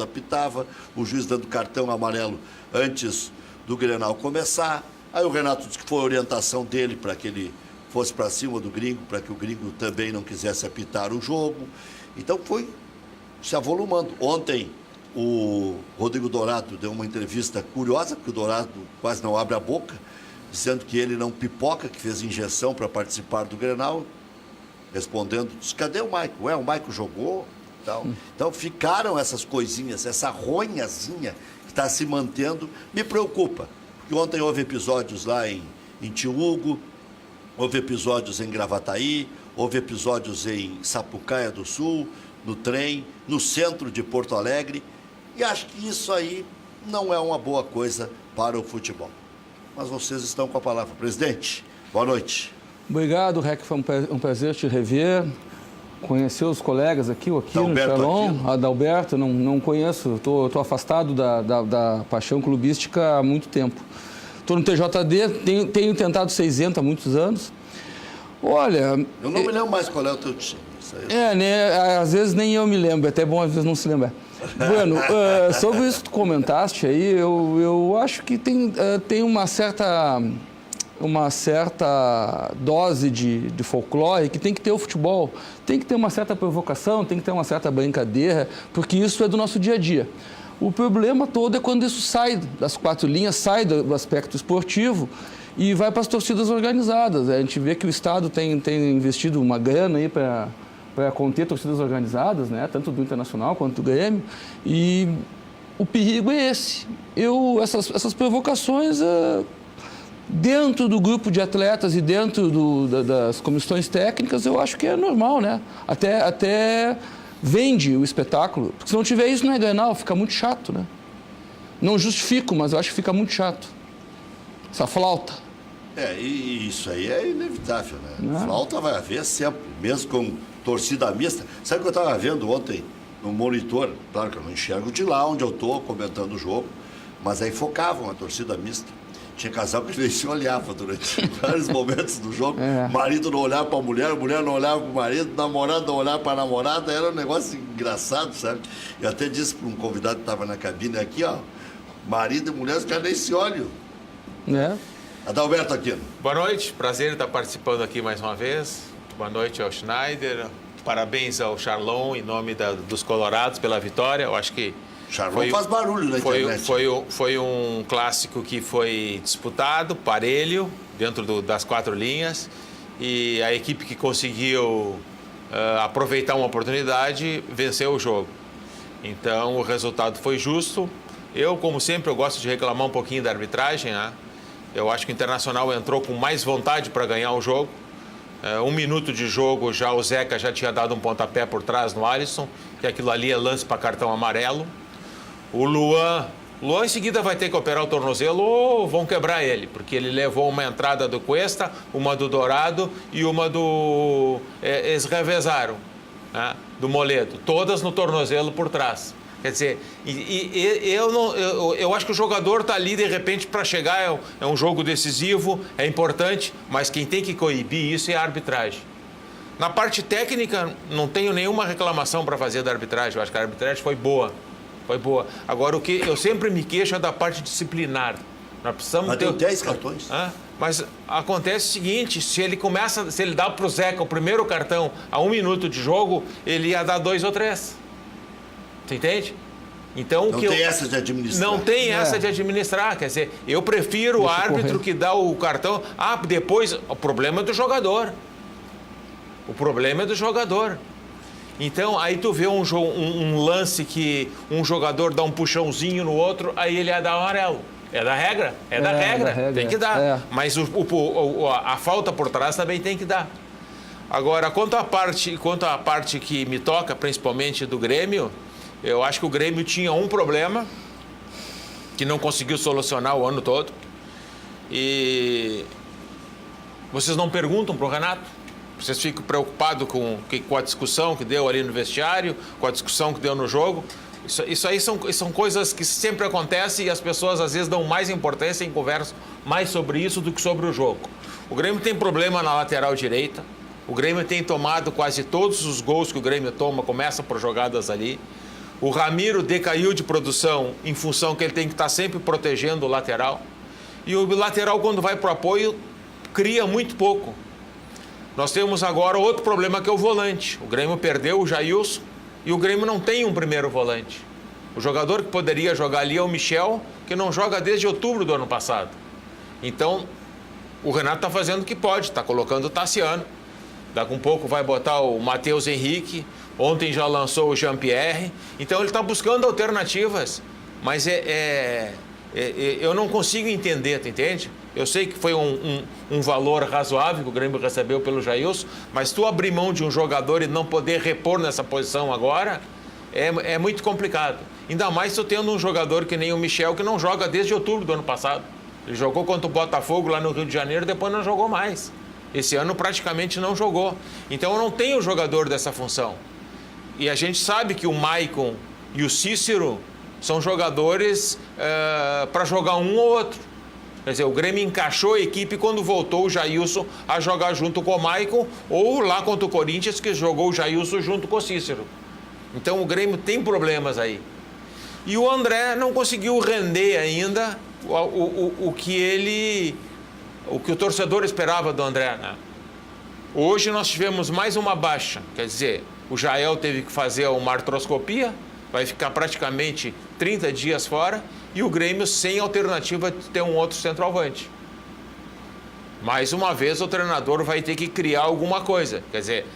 apitava, o juiz dando cartão amarelo antes do Grenal começar. Aí o Renato disse que foi a orientação dele para que ele fosse para cima do gringo, para que o gringo também não quisesse apitar o jogo. Então foi se avolumando. Ontem o Rodrigo Dourado deu uma entrevista curiosa, porque o Dourado quase não abre a boca, dizendo que ele não pipoca, que fez injeção para participar do Grenal, respondendo, disse, cadê o Maico? O Maico jogou? Então ficaram essas coisinhas, essa ronhazinha que está se mantendo, me preocupa. Porque ontem houve episódios lá em Tiúgo, houve episódios em Gravataí, houve episódios em Sapucaia do Sul, no trem, no centro de Porto Alegre, e acho que isso aí não é uma boa coisa para o futebol. Mas vocês estão com a palavra. Presidente, boa noite. Obrigado, Rec, foi um prazer te rever, conhecer os colegas aqui, o Aquino, o Shalom, Adalberto, não conheço, estou afastado da paixão clubística há muito tempo. Estou no TJD, tenho tentado ser isento há muitos anos. Olha... Eu não me lembro mais qual é o teu time. Né? Às vezes nem eu me lembro, é até bom às vezes não se lembrar. Bueno, sobre isso que tu comentaste aí, eu acho que tem uma certa dose de folclore que tem que ter o futebol. Tem que ter uma certa provocação, tem que ter uma certa brincadeira, porque isso é do nosso dia a dia. O problema todo é quando isso sai das quatro linhas, sai do aspecto esportivo e vai para as torcidas organizadas. A gente vê que o Estado tem investido uma grana aí para conter torcidas organizadas, né? Tanto do Internacional quanto do Grêmio, e o perigo é esse. Essas provocações dentro do grupo de atletas e dentro das comissões técnicas, eu acho que é normal, né? Até vende o espetáculo, porque se não tiver isso não é Grenal, fica muito chato, né? Não justifico, mas eu acho que fica muito chato. Essa flauta. E isso aí é inevitável, né? Flauta vai haver sempre, mesmo com torcida mista. Sabe o que eu estava vendo ontem no monitor? Claro que eu não enxergo de lá onde eu estou comentando o jogo, mas aí focavam a torcida mista. Tinha casal que nem se olhava durante vários momentos do jogo. O marido não olhava para a mulher não olhava para o marido, o namorado não olhava para a namorada. Era um negócio engraçado, sabe? Eu até disse para um convidado que estava na cabine aqui, ó, marido e mulher, os caras nem se olham. Adalberto Aquino. Boa noite, prazer estar participando aqui mais uma vez. Boa noite ao Schneider. Parabéns ao Charlon em nome dos Colorados pela vitória. Eu acho que Charlon faz barulho na internet. Foi um clássico que foi disputado, parelho, dentro das quatro linhas. E a equipe que conseguiu aproveitar uma oportunidade venceu o jogo. Então o resultado foi justo. Eu, como sempre, eu gosto de reclamar um pouquinho da arbitragem, né? Eu acho que o Internacional entrou com mais vontade para ganhar o jogo. 1 minuto de jogo, o Zeca já tinha dado um pontapé por trás no Alisson, que aquilo ali é lance para cartão amarelo. O Luan em seguida vai ter que operar o tornozelo ou vão quebrar ele, porque ele levou uma entrada do Cuesta, uma do Dourado e uma do... Eles revezaram, né, do Moledo, todas no tornozelo por trás. Quer dizer, eu acho que o jogador está ali, de repente, para chegar, é um jogo decisivo, é importante, mas quem tem que coibir isso é a arbitragem. Na parte técnica, não tenho nenhuma reclamação para fazer da arbitragem, eu acho que a arbitragem foi boa. Agora, o que eu sempre me queixo é da parte disciplinar. Nós precisamos mas tem 10 cartões. Mas acontece o seguinte, se ele dá para o Zeca o primeiro cartão a 1 minuto de jogo, ele ia dar 2 ou 3. Você entende? Então, não tem essa de administrar. Não tem essa de administrar. Quer dizer, eu prefiro o árbitro que dá o cartão. Depois, o problema é do jogador. Então, aí tu vê um lance que um jogador dá um puxãozinho no outro, aí ele ia dar amarelo. É da regra. Tem que dar. Mas a falta por trás também tem que dar. Agora, quanto à parte que me toca, principalmente do Grêmio, eu acho que o Grêmio tinha um problema que não conseguiu solucionar o ano todo. E vocês não perguntam para o Renato? Vocês ficam preocupados com a discussão que deu ali no vestiário, com a discussão que deu no jogo? Isso aí são coisas que sempre acontecem e as pessoas às vezes dão mais importância em conversas mais sobre isso do que sobre o jogo. O Grêmio tem problema na lateral direita. O Grêmio tem tomado quase todos os gols que o Grêmio toma, começam por jogadas ali. O Ramiro decaiu de produção em função que ele tem que estar sempre protegendo o lateral. E o lateral, quando vai para o apoio, cria muito pouco. Nós temos agora outro problema, que é o volante. O Grêmio perdeu o Jailson e o Grêmio não tem um primeiro volante. O jogador que poderia jogar ali é o Michel, que não joga desde outubro do ano passado. Então, o Renato está fazendo o que pode, está colocando o Tassiano. Daqui um pouco vai botar o Matheus Henrique. Ontem já lançou o Jean-Pierre. Então, ele está buscando alternativas. Mas eu não consigo entender, tu entende? Eu sei que foi um valor razoável que o Grêmio recebeu pelo Jailson, mas tu abrir mão de um jogador e não poder repor nessa posição agora é muito complicado. Ainda mais tu tendo um jogador que nem o Michel, que não joga desde outubro do ano passado. Ele jogou contra o Botafogo lá no Rio de Janeiro, depois não jogou mais. Esse ano praticamente não jogou. Então eu não tenho jogador dessa função. E a gente sabe que o Maicon e o Cícero são jogadores para jogar um ou outro. Quer dizer, o Grêmio encaixou a equipe quando voltou o Jailson a jogar junto com o Maicon, ou lá contra o Corinthians, que jogou o Jailson junto com o Cícero. Então o Grêmio tem problemas aí. E o André não conseguiu render ainda o que o torcedor esperava do André, né? Hoje nós tivemos mais uma baixa, quer dizer, o Jael teve que fazer uma artroscopia, vai ficar praticamente 30 dias fora, e o Grêmio sem alternativa de ter um outro centroavante. Mais uma vez o treinador vai ter que criar alguma coisa, quer dizer,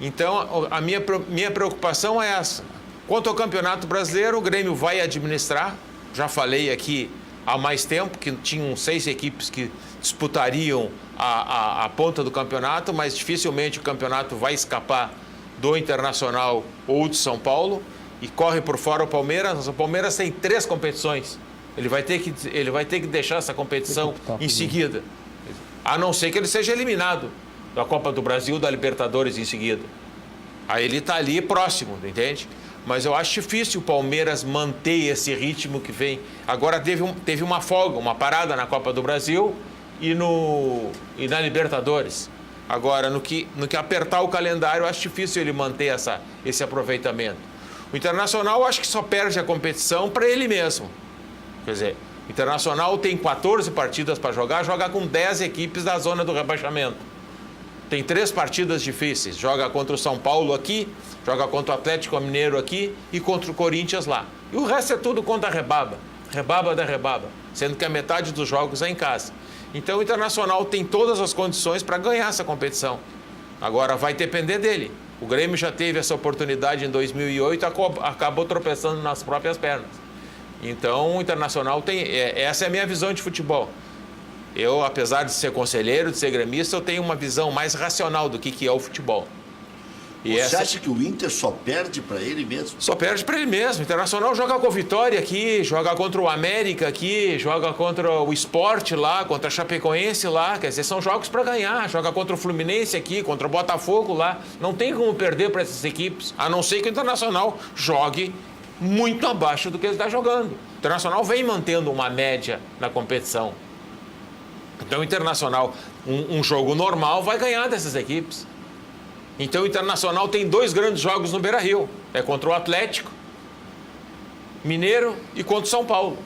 então a minha preocupação é essa. Quanto ao Campeonato Brasileiro, o Grêmio vai administrar, já falei aqui há mais tempo que tinham 6 equipes que disputariam a ponta do campeonato, mas dificilmente o campeonato vai escapar do Internacional ou de São Paulo, e corre por fora o Palmeiras. O Palmeiras tem 3 competições, ele vai ter que deixar essa competição em seguida, a não ser que ele seja eliminado da Copa do Brasil, da Libertadores em seguida. Aí ele está ali próximo, entende? Mas eu acho difícil o Palmeiras manter esse ritmo que vem. Agora teve uma folga, uma parada na Copa do Brasil e na Libertadores. Agora, no que apertar o calendário, eu acho difícil ele manter esse aproveitamento. O Internacional, eu acho que só perde a competição para ele mesmo. Quer dizer, o Internacional tem 14 partidas para joga com 10 equipes da zona do rebaixamento. Tem 3 partidas difíceis, joga contra o São Paulo aqui, joga contra o Atlético Mineiro aqui e contra o Corinthians lá. E o resto é tudo contra a rebaba da rebaba, sendo que a metade dos jogos é em casa. Então o Internacional tem todas as condições para ganhar essa competição. Agora vai depender dele. O Grêmio já teve essa oportunidade em 2008, acabou tropeçando nas próprias pernas. Então o Internacional essa é a minha visão de futebol. Eu, apesar de ser conselheiro, de ser gremista, eu tenho uma visão mais racional do que é o futebol. Você acha que o Inter só perde para ele mesmo? Só perde para ele mesmo. O Internacional joga com o Vitória aqui, joga contra o América aqui, joga contra o Sport lá, contra a Chapecoense lá. Quer dizer, são jogos para ganhar. Joga contra o Fluminense aqui, contra o Botafogo lá. Não tem como perder para essas equipes, a não ser que o Internacional jogue muito abaixo do que ele está jogando. O Internacional vem mantendo uma média na competição. Então o Internacional, um jogo normal, vai ganhar dessas equipes. Então o Internacional tem 2 grandes jogos no Beira-Rio. É contra o Atlético Mineiro e contra o São Paulo.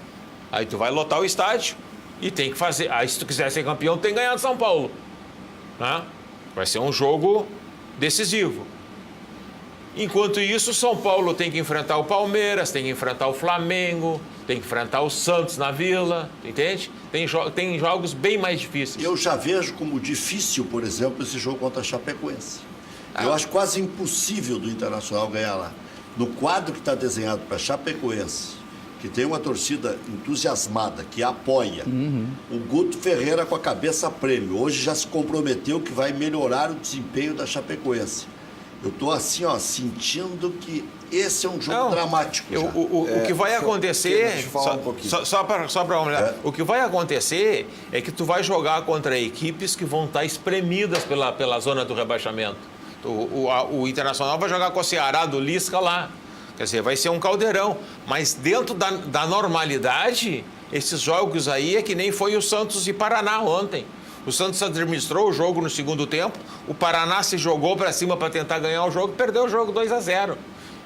Aí tu vai lotar o estádio e tem que fazer. Aí se tu quiser ser campeão, tem que ganhar de São Paulo. Né? Vai ser um jogo decisivo. Enquanto isso, o São Paulo tem que enfrentar o Palmeiras, tem que enfrentar o Flamengo, tem que enfrentar o Santos na Vila, entende? Tem jogos bem mais difíceis. Eu já vejo como difícil, por exemplo, esse jogo contra a Chapecoense. Eu acho quase impossível do Internacional ganhar lá. No quadro que está desenhado para Chapecoense, que tem uma torcida entusiasmada, que apoia, o Guto Ferreira com a cabeça a prêmio. Hoje já se comprometeu que vai melhorar o desempenho da Chapecoense. Eu estou assim, ó, sentindo que esse é um jogo dramático. O que vai acontecer, só para olhar, o que vai acontecer é que tu vai jogar contra equipes que vão estar espremidas pela zona do rebaixamento. O Internacional vai jogar com o Ceará do Lisca lá. Quer dizer, vai ser um caldeirão. Mas dentro da normalidade, esses jogos aí é que nem foi o Santos e Paraná ontem. O Santos administrou o jogo no segundo tempo, o Paraná se jogou para cima para tentar ganhar o jogo e perdeu o jogo 2-0.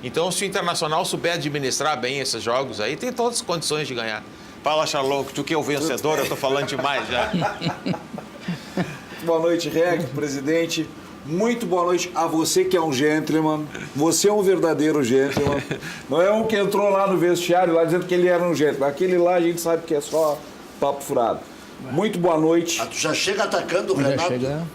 Então, se o Internacional souber administrar bem esses jogos aí, tem todas as condições de ganhar. Fala, Charlot, tu que é o vencedor, eu tô falando demais já. Boa noite, Reg, presidente. Muito boa noite a você que é um gentleman. Você é um verdadeiro gentleman. Não é um que entrou lá no vestiário lá dizendo que ele era um gentleman. Aquele lá a gente sabe que é só papo furado. Muito boa noite. Tu já chega atacando o Renato. Já chega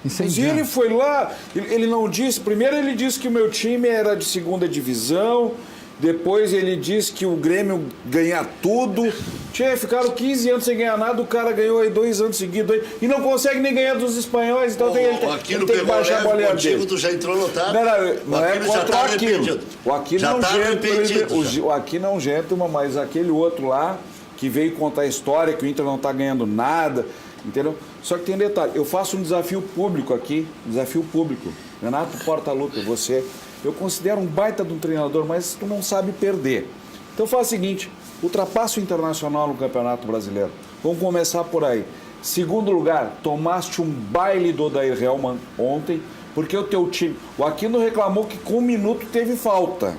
Mas ele foi lá, ele não disse... Primeiro ele disse que o meu time era de segunda divisão. Depois ele disse que o Grêmio ganha tudo. Ficaram 15 anos sem ganhar nada, o cara ganhou aí 2 anos seguidos e não consegue nem ganhar dos espanhóis, então ele tem que baixar a boleia dele. Tu já entrou no tarde. Não é contra o Aquino. O Aquino é um gentleman, mas aquele outro lá que veio contar a história que o Inter não está ganhando nada, entendeu? Só que tem um detalhe, eu faço um desafio público aqui, Renato Portaluppi, você... Eu considero um baita de um treinador, mas tu não sabe perder. Então faz o seguinte, ultrapassa o Internacional no Campeonato Brasileiro. Vamos começar por aí. Segundo lugar, tomaste um baile do Odair Hellmann ontem, porque o teu time... O Aquino reclamou que com 1 minuto teve falta,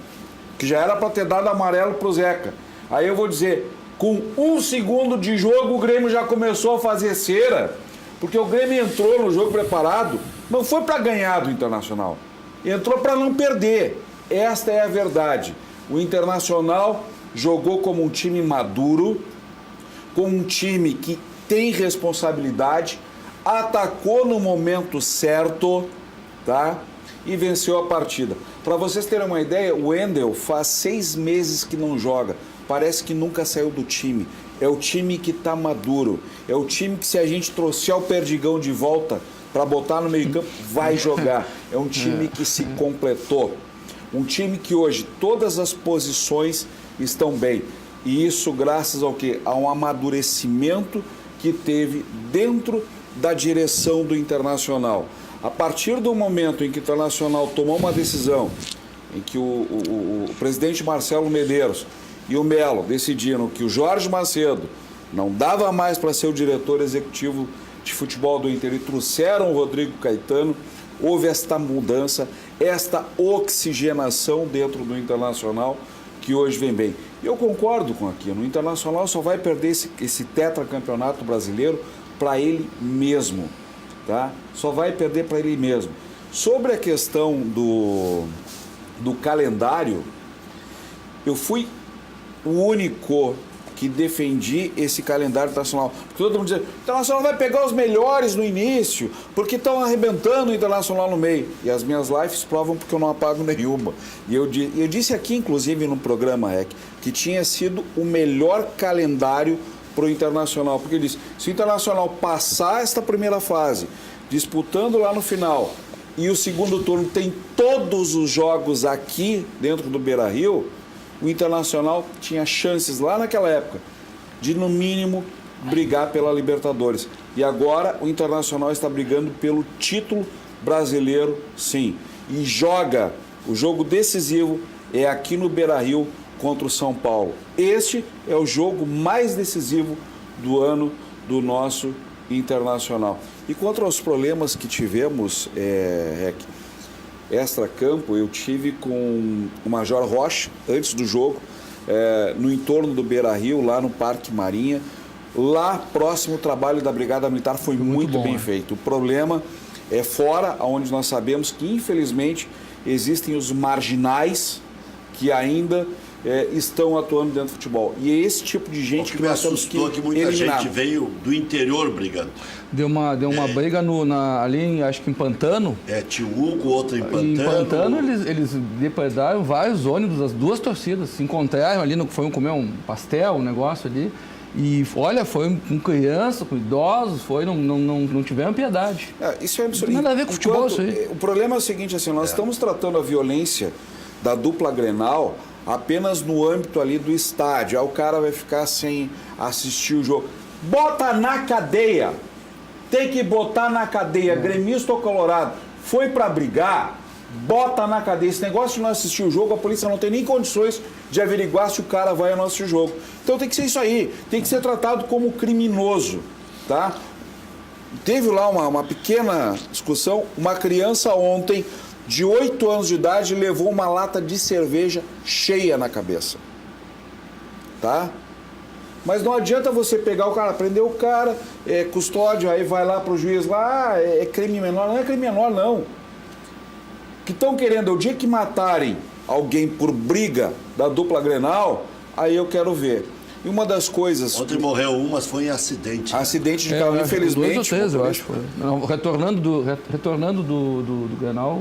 que já era para ter dado amarelo pro Zeca. Aí eu vou dizer, com 1 segundo de jogo o Grêmio já começou a fazer cera, porque o Grêmio entrou no jogo preparado, não foi para ganhar do Internacional. Entrou para não perder. Esta é a verdade. O Internacional jogou como um time maduro, como um time que tem responsabilidade, atacou no momento certo, tá? E venceu a partida. Para vocês terem uma ideia, o Wendel faz 6 meses que não joga. Parece que nunca saiu do time. É o time que está maduro. É o time que, se a gente trouxer o Perdigão de volta para botar no meio-campo, vai jogar. É um time que se completou. Um time que hoje todas as posições estão bem. E isso graças ao quê? A um amadurecimento que teve dentro da direção do Internacional. A partir do momento em que o Internacional tomou uma decisão, em que o presidente Marcelo Medeiros e o Melo decidiram que o Jorge Macedo não dava mais para ser o diretor executivo de futebol do Inter e trouxeram o Rodrigo Caetano, houve esta mudança, esta oxigenação dentro do Internacional que hoje vem bem. Eu concordo com aquilo, o Internacional só vai perder esse tetracampeonato brasileiro para ele mesmo, tá? Só vai perder para ele mesmo. Sobre a questão do calendário, eu fui o único que defendi esse calendário internacional. Porque todo mundo diz, o Internacional vai pegar os melhores no início, porque estão arrebentando o Internacional no meio. E as minhas lives provam porque eu não apago nenhuma. E eu disse aqui, inclusive, no programa, que tinha sido o melhor calendário para o Internacional. Porque eu disse, se o Internacional passar esta primeira fase, disputando lá no final, e o segundo turno tem todos os jogos aqui dentro do Beira-Rio, o Internacional tinha chances lá naquela época de, no mínimo, brigar pela Libertadores. E agora o Internacional está brigando pelo título brasileiro, sim. E joga, o jogo decisivo é aqui no Beira-Rio contra o São Paulo. Este é o jogo mais decisivo do ano do nosso Internacional. E contra os problemas que tivemos, extra-campo, eu tive com o Major Rocha, antes do jogo, no entorno do Beira-Rio, lá no Parque Marinha. Lá, próximo, o trabalho da Brigada Militar foi muito bem feito. O problema é fora, onde nós sabemos que, infelizmente, existem os marginais que ainda estão atuando dentro do futebol. E é esse tipo de gente que nós temos que muita eliminar. Gente veio do interior brigando. Deu uma briga ali, acho que em Pantano. Tinha o Hugo, outro em Pantano. Em Pantano, eles depredaram vários ônibus, as duas torcidas. Se encontraram ali, foram comer um pastel, um negócio ali. E, olha, foi com criança, com idosos, não tiveram piedade. Isso é absurdo. Não tem nada a ver com futebol, isso aí. O problema é o seguinte, assim, nós estamos tratando a violência da dupla Grenal apenas no âmbito ali do estádio. Aí o cara vai ficar sem assistir o jogo. Bota na cadeia! Tem que botar na cadeia. Gremista ou colorado foi para brigar, bota na cadeia. Esse negócio de não assistir o jogo, a polícia não tem nem condições de averiguar se o cara vai ou não assistir o jogo. Então tem que ser isso aí, tem que ser tratado como criminoso, tá? Teve lá uma pequena discussão, uma criança ontem de 8 anos de idade, levou uma lata de cerveja cheia na cabeça. Tá? Mas não adianta você pegar o cara, prender o cara, custódio, aí vai lá pro juiz, lá, é crime menor. Não é crime menor, não. O que estão querendo é o dia que matarem alguém por briga da dupla Grenal, aí eu quero ver. E uma das coisas... Ontem morreu um, mas foi em acidente. Acidente de carro, infelizmente. 2 ou 3, eu acho. Não, retornando do Grenal...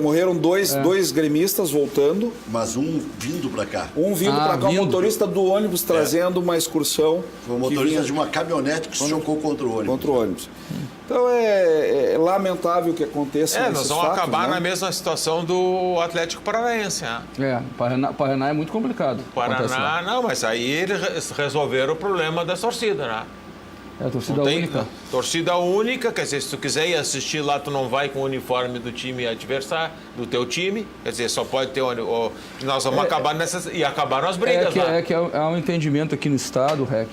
Morreram dois gremistas voltando. Mas um vindo para cá. Um vindo para cá, um motorista do ônibus trazendo uma excursão. Foi um motorista de uma caminhonete que se chocou contra o ônibus. Contra o ônibus. Então é lamentável que aconteça esses nós vamos fatos, acabar né? na mesma situação do Atlético Paranaense. Né? Paraná é muito complicado. Paraná, não, mas aí eles resolveram o problema da torcida, né? É a torcida única. Torcida única, quer dizer, se tu quiser ir assistir lá, tu não vai com o uniforme do time adversário, do teu time, quer dizer, só pode ter... Nós vamos acabar nessas... E acabaram as brigas lá. Há um entendimento aqui no Estado, REC,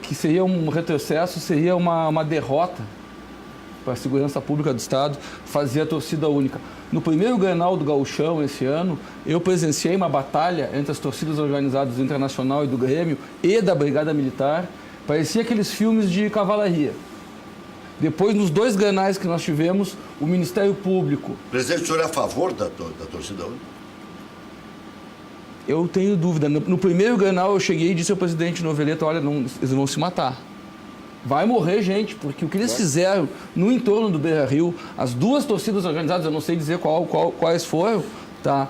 que seria um retrocesso, seria uma derrota para a segurança pública do Estado fazer a torcida única. No primeiro Grenal do Gauchão esse ano, eu presenciei uma batalha entre as torcidas organizadas do Internacional e do Grêmio e da Brigada Militar. Parecia aqueles filmes de cavalaria. Depois, nos 2 Grenais que nós tivemos, o Ministério Público... Presidente, o senhor é a favor da torcida única? Eu tenho dúvida. No primeiro Grenal eu cheguei e disse ao presidente Noveleto, olha, eles vão se matar. Vai morrer gente, porque o que eles fizeram no entorno do Beira-Rio, as 2 torcidas organizadas, eu não sei dizer quais foram, tá?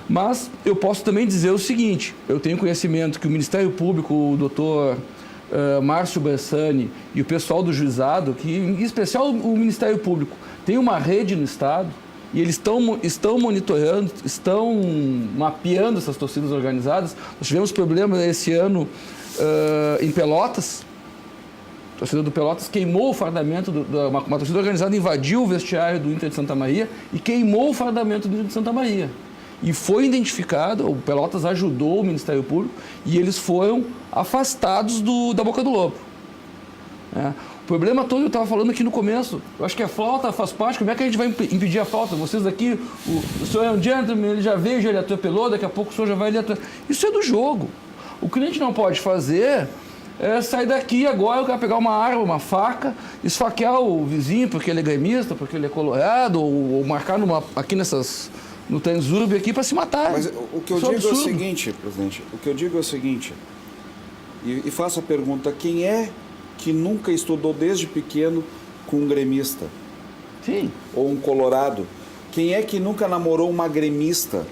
Mas eu posso também dizer o seguinte, eu tenho conhecimento que o Ministério Público, o doutor Márcio Bersani e o pessoal do juizado, que em especial o Ministério Público, tem uma rede no Estado e eles estão monitorando, estão mapeando essas torcidas organizadas. Nós tivemos problema esse ano em Pelotas. A torcida do Pelotas queimou o fardamento, uma torcida organizada invadiu o vestiário do Inter de Santa Maria e queimou o fardamento do Inter de Santa Maria. E foi identificado, o Pelotas ajudou o Ministério Público e eles foram afastados da Boca do Lobo. O problema todo, eu estava falando aqui no começo, eu acho que a falta faz parte, como é que a gente vai impedir a falta? Vocês aqui, o senhor é um gentleman, ele já veio, já ele atropelou, daqui a pouco o senhor já vai ele atropelar. Isso é do jogo. O que a gente não pode fazer é sair daqui agora, eu quero pegar uma arma, uma faca, esfaquear o vizinho porque ele é gremista, porque ele é colorado, ou marcar aqui no Transurb aqui para se matar. Mas o que eu digo é o seguinte, presidente, e faço a pergunta, quem é que nunca estudou desde pequeno com um gremista? Sim. Ou um colorado? Quem é que nunca namorou uma gremista?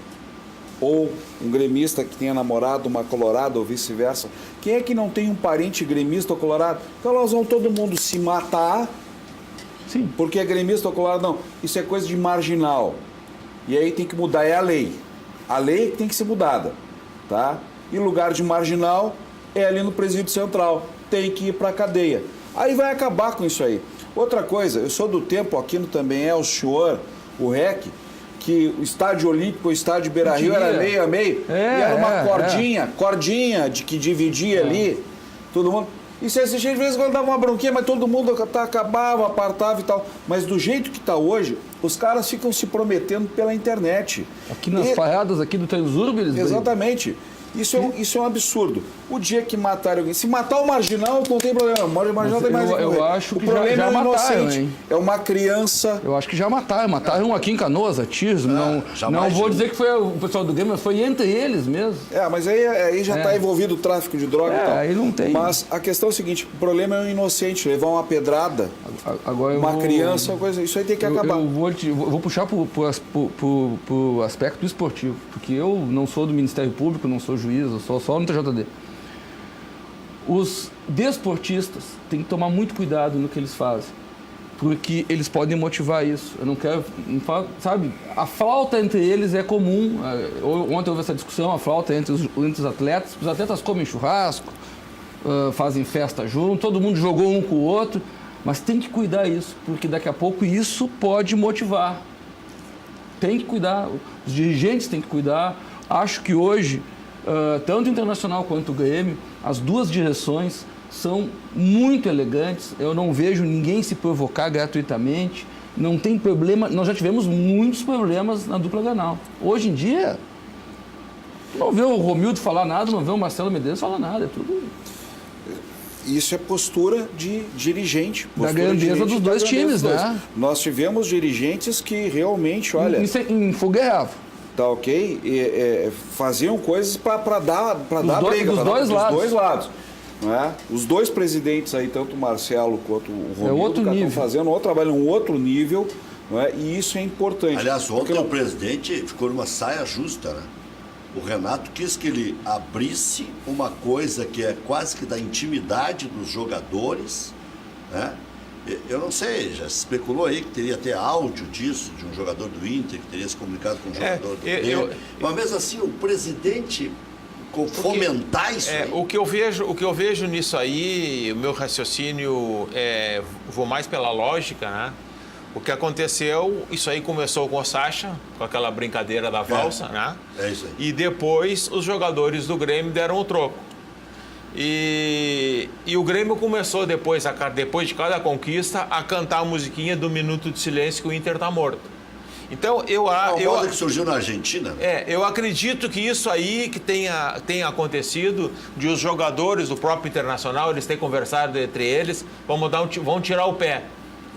Ou um gremista que tenha namorado uma colorada ou vice-versa? Quem é que não tem um parente gremista ou colorado? Então nós vamos todo mundo se matar. Sim. Porque é gremista ou colorado? Não, isso é coisa de marginal. E aí tem que mudar, é a lei. A lei que tem que ser mudada, tá? E lugar de marginal é ali no presídio central. Tem que ir para a cadeia. Aí vai acabar com isso aí. Outra coisa, eu sou do tempo, aqui também o senhor, o REC, que o estádio Olímpico, o estádio Beira-Rio era meio a meio. E era uma cordinha de que dividia ali, todo mundo. E se assistia, às vezes, quando dava uma bronquinha, mas todo mundo acabava, apartava e tal. Mas do jeito que está hoje, os caras ficam se prometendo pela internet. Aqui nas paradas aqui do Transurb, eles exatamente. Isso é um absurdo. O dia que matarem alguém... Se matar o marginal, não tem problema. O marginal tem mais... Eu acho que o problema já é o mataram, inocente. hein? É uma criança... Eu acho que já mataram. Mataram aqui em Canoas, a tiros. Não vou dizer que foi o pessoal do Grêmio, mas foi entre eles mesmo. Mas aí já está envolvido o tráfico de droga e tal. Aí não tem. Mas a questão é o seguinte, o problema é o inocente. Levar uma pedrada, criança, coisa, isso aí tem que acabar. Eu vou puxar para o aspecto esportivo, porque eu não sou do Ministério Público, não sou juiz, eu sou só no TJD. Os desportistas têm que tomar muito cuidado no que eles fazem, porque eles podem motivar isso. Eu não quero... Sabe, a flauta entre eles é comum. Ontem houve essa discussão, a flauta entre os atletas. Os atletas comem churrasco, fazem festa junto, todo mundo jogou um com o outro, mas tem que cuidar isso, porque daqui a pouco isso pode motivar. Tem que cuidar, os dirigentes têm que cuidar. Acho que hoje, tanto o Internacional quanto o Grêmio, as 2 direções são muito elegantes. Eu não vejo ninguém se provocar gratuitamente, Não tem problema, nós já tivemos muitos problemas na dupla Grenal. Hoje em dia, não vê o Romildo falar nada, não vê o Marcelo Medeiros falar nada, é tudo... Isso é postura de dirigente. Da grandeza dos dois times, né? Nós tivemos dirigentes que realmente, olha... Em fogueirava. Tá ok? Faziam coisas para dar briga. Dos dois lados. Não é? Os dois presidentes aí, tanto o Marcelo quanto o Romildo, estão fazendo outro trabalho, um outro nível, não é? E isso é importante. Aliás, ontem o presidente ficou numa saia justa, né? O Renato quis que ele abrisse uma coisa que é quase que da intimidade dos jogadores, né? Eu não sei, já se especulou aí que teria até áudio disso, de um jogador do Inter, que teria se comunicado com um jogador do Inter. Mas mesmo assim, o presidente fomentar isso aí... O que eu vejo nisso aí, o meu raciocínio, vou mais pela lógica, né? O que aconteceu, isso aí começou com o Sacha, com aquela brincadeira da valsa, né? É isso aí. E depois os jogadores do Grêmio deram o troco. E o Grêmio começou depois de cada conquista a cantar a musiquinha do Minuto de Silêncio que o Inter tá morto. Então uma moda que surgiu na Argentina. Eu acredito que isso aí que tenha acontecido, de os jogadores do próprio Internacional, eles têm conversado entre eles, vão tirar o pé.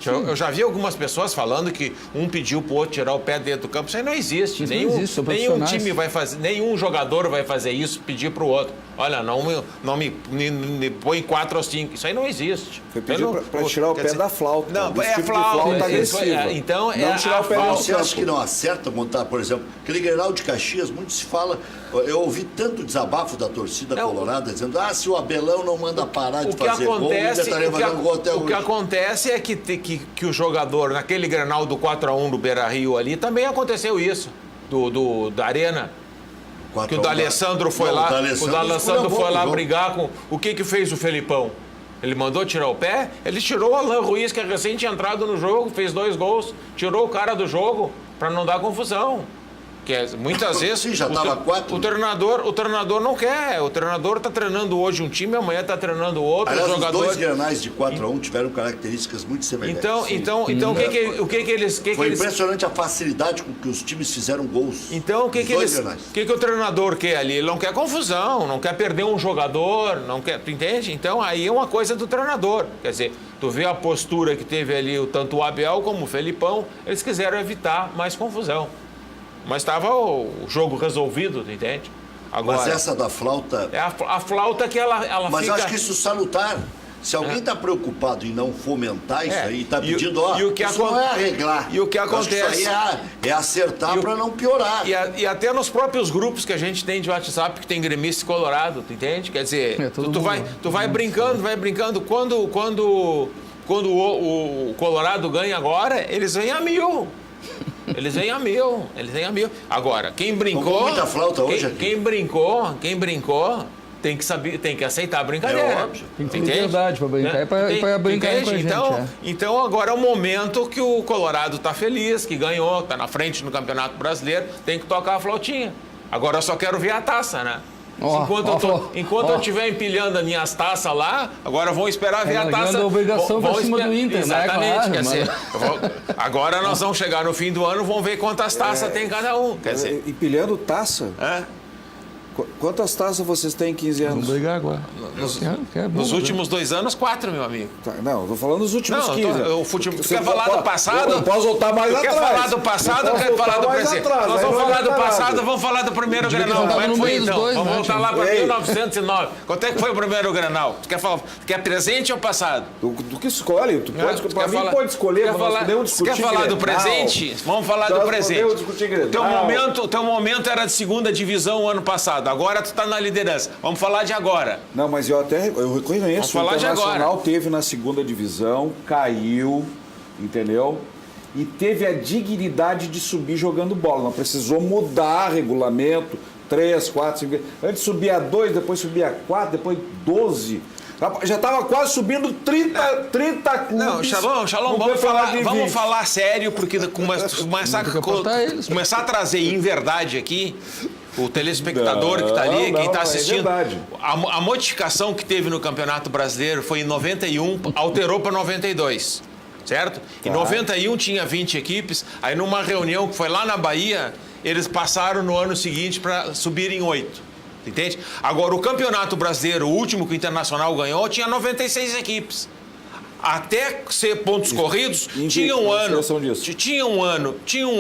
Eu já vi algumas pessoas falando que um pediu pro outro tirar o pé dentro do campo. Isso aí não existe. Nenhum time vai fazer, nenhum jogador vai fazer isso, pedir pro outro. Olha, não me põe 4 ou 5. Isso aí não existe. Foi pedir para tirar o pé da flauta. Não, é a flauta agressiva. Então, não tirar o pé da flauta. Você acha que não acerta montar, por exemplo, aquele Grenal de Caxias, muito se fala... Eu ouvi tanto desabafo da torcida colorada, dizendo, se o Abelão não manda parar de fazer gol, ele estaria fazendo gol até hoje. O que acontece é que o jogador, naquele Grenal do 4-1 do Beira-Rio ali, também aconteceu isso, da Arena. Que o D'Alessandro foi lá, brigar com... O que fez o Felipão? Ele mandou tirar o pé? Ele tirou o Alan Ruiz, que é recente tinha entrado no jogo, fez 2 gols, tirou o cara do jogo para não dar confusão. Que muitas vezes sim, já estava 4. O treinador não quer. O treinador está treinando hoje um time, amanhã está treinando outro. Aliás, os 2 Grenais de 4-1 tiveram características muito semelhantes. Então o que eles... Foi impressionante a facilidade com que os times fizeram gols. Então o que o treinador quer ali? Ele não quer confusão, não quer perder um jogador, não quer... Tu entende? Então aí é uma coisa do treinador. Quer dizer, tu vê a postura que teve ali tanto o Abel como o Felipão, eles quiseram evitar mais confusão. Mas estava o jogo resolvido, entende? Agora, mas essa da flauta... É a flauta que ela mas fica... eu acho que isso salutar. Se alguém está preocupado em não fomentar isso aí, está pedindo, isso não é arreglar. E o que acontece... Isso aí é acertar para não piorar. E até nos próprios grupos que a gente tem de WhatsApp, que tem gremista colorado, tu entende? Quer dizer, tu vai brincando. Quando o Colorado ganha agora, eles vêm a 1000. Eles vêm a mil. Agora, quem brincou... Com muita flauta hoje aqui. Quem brincou, tem que aceitar a brincadeira. É óbvio. Tem que ter liberdade para brincar e para brincar com a gente. Então, agora é o momento que o Colorado está feliz, que ganhou, está na frente no Campeonato Brasileiro, tem que tocar a flautinha. Agora eu só quero ver a taça, né? Enquanto eu estiver empilhando as minhas taças lá, agora vão esperar ver a taça. A obrigação para cima do Inter, exatamente, né? Quer dizer, agora nós vamos chegar no fim do ano, vamos ver quantas taças tem cada um. Quer dizer, empilhando taça? Quantas taças vocês têm em 15 anos? Vamos brigar agora. Nos últimos 2 anos, 4, meu amigo. Não, estou falando dos últimos 15 anos. Tu quer falar do passado? Eu posso voltar mais atrás. Quer falar do passado ou quer falar do presente? Nós vamos falar do passado, vamos falar do primeiro Grenal. Como é que foi então? Vamos voltar lá para 1909. Quanto é que foi o primeiro Grenal? Tu quer presente ou passado? Do que escolhe. Tu pode escolher, nós podemos discutir. Quer falar do presente? Vamos falar do presente. O teu momento era de 2ª divisão o ano passado. Agora tu está na liderança. Vamos falar de agora. Não, mas eu reconheço. O Internacional teve na 2ª divisão, caiu, entendeu? E teve a dignidade de subir jogando bola. Não precisou mudar regulamento, 3, 4, 5... Antes subia 2, depois subia 4, depois 12... Já estava quase subindo 30 clubes. Não, Shalom, vamos falar sério, porque começar a trazer em verdade aqui, o telespectador que está ali, quem está assistindo, a modificação que teve no Campeonato Brasileiro foi em 91, alterou para 92. certo? Em 91 tinha 20 equipes, aí numa reunião que foi lá na Bahia, eles passaram no ano seguinte para subir em 8. Entende? Agora, o Campeonato Brasileiro, o último que o Internacional ganhou, tinha 96 equipes. Até ser pontos corridos, tinha um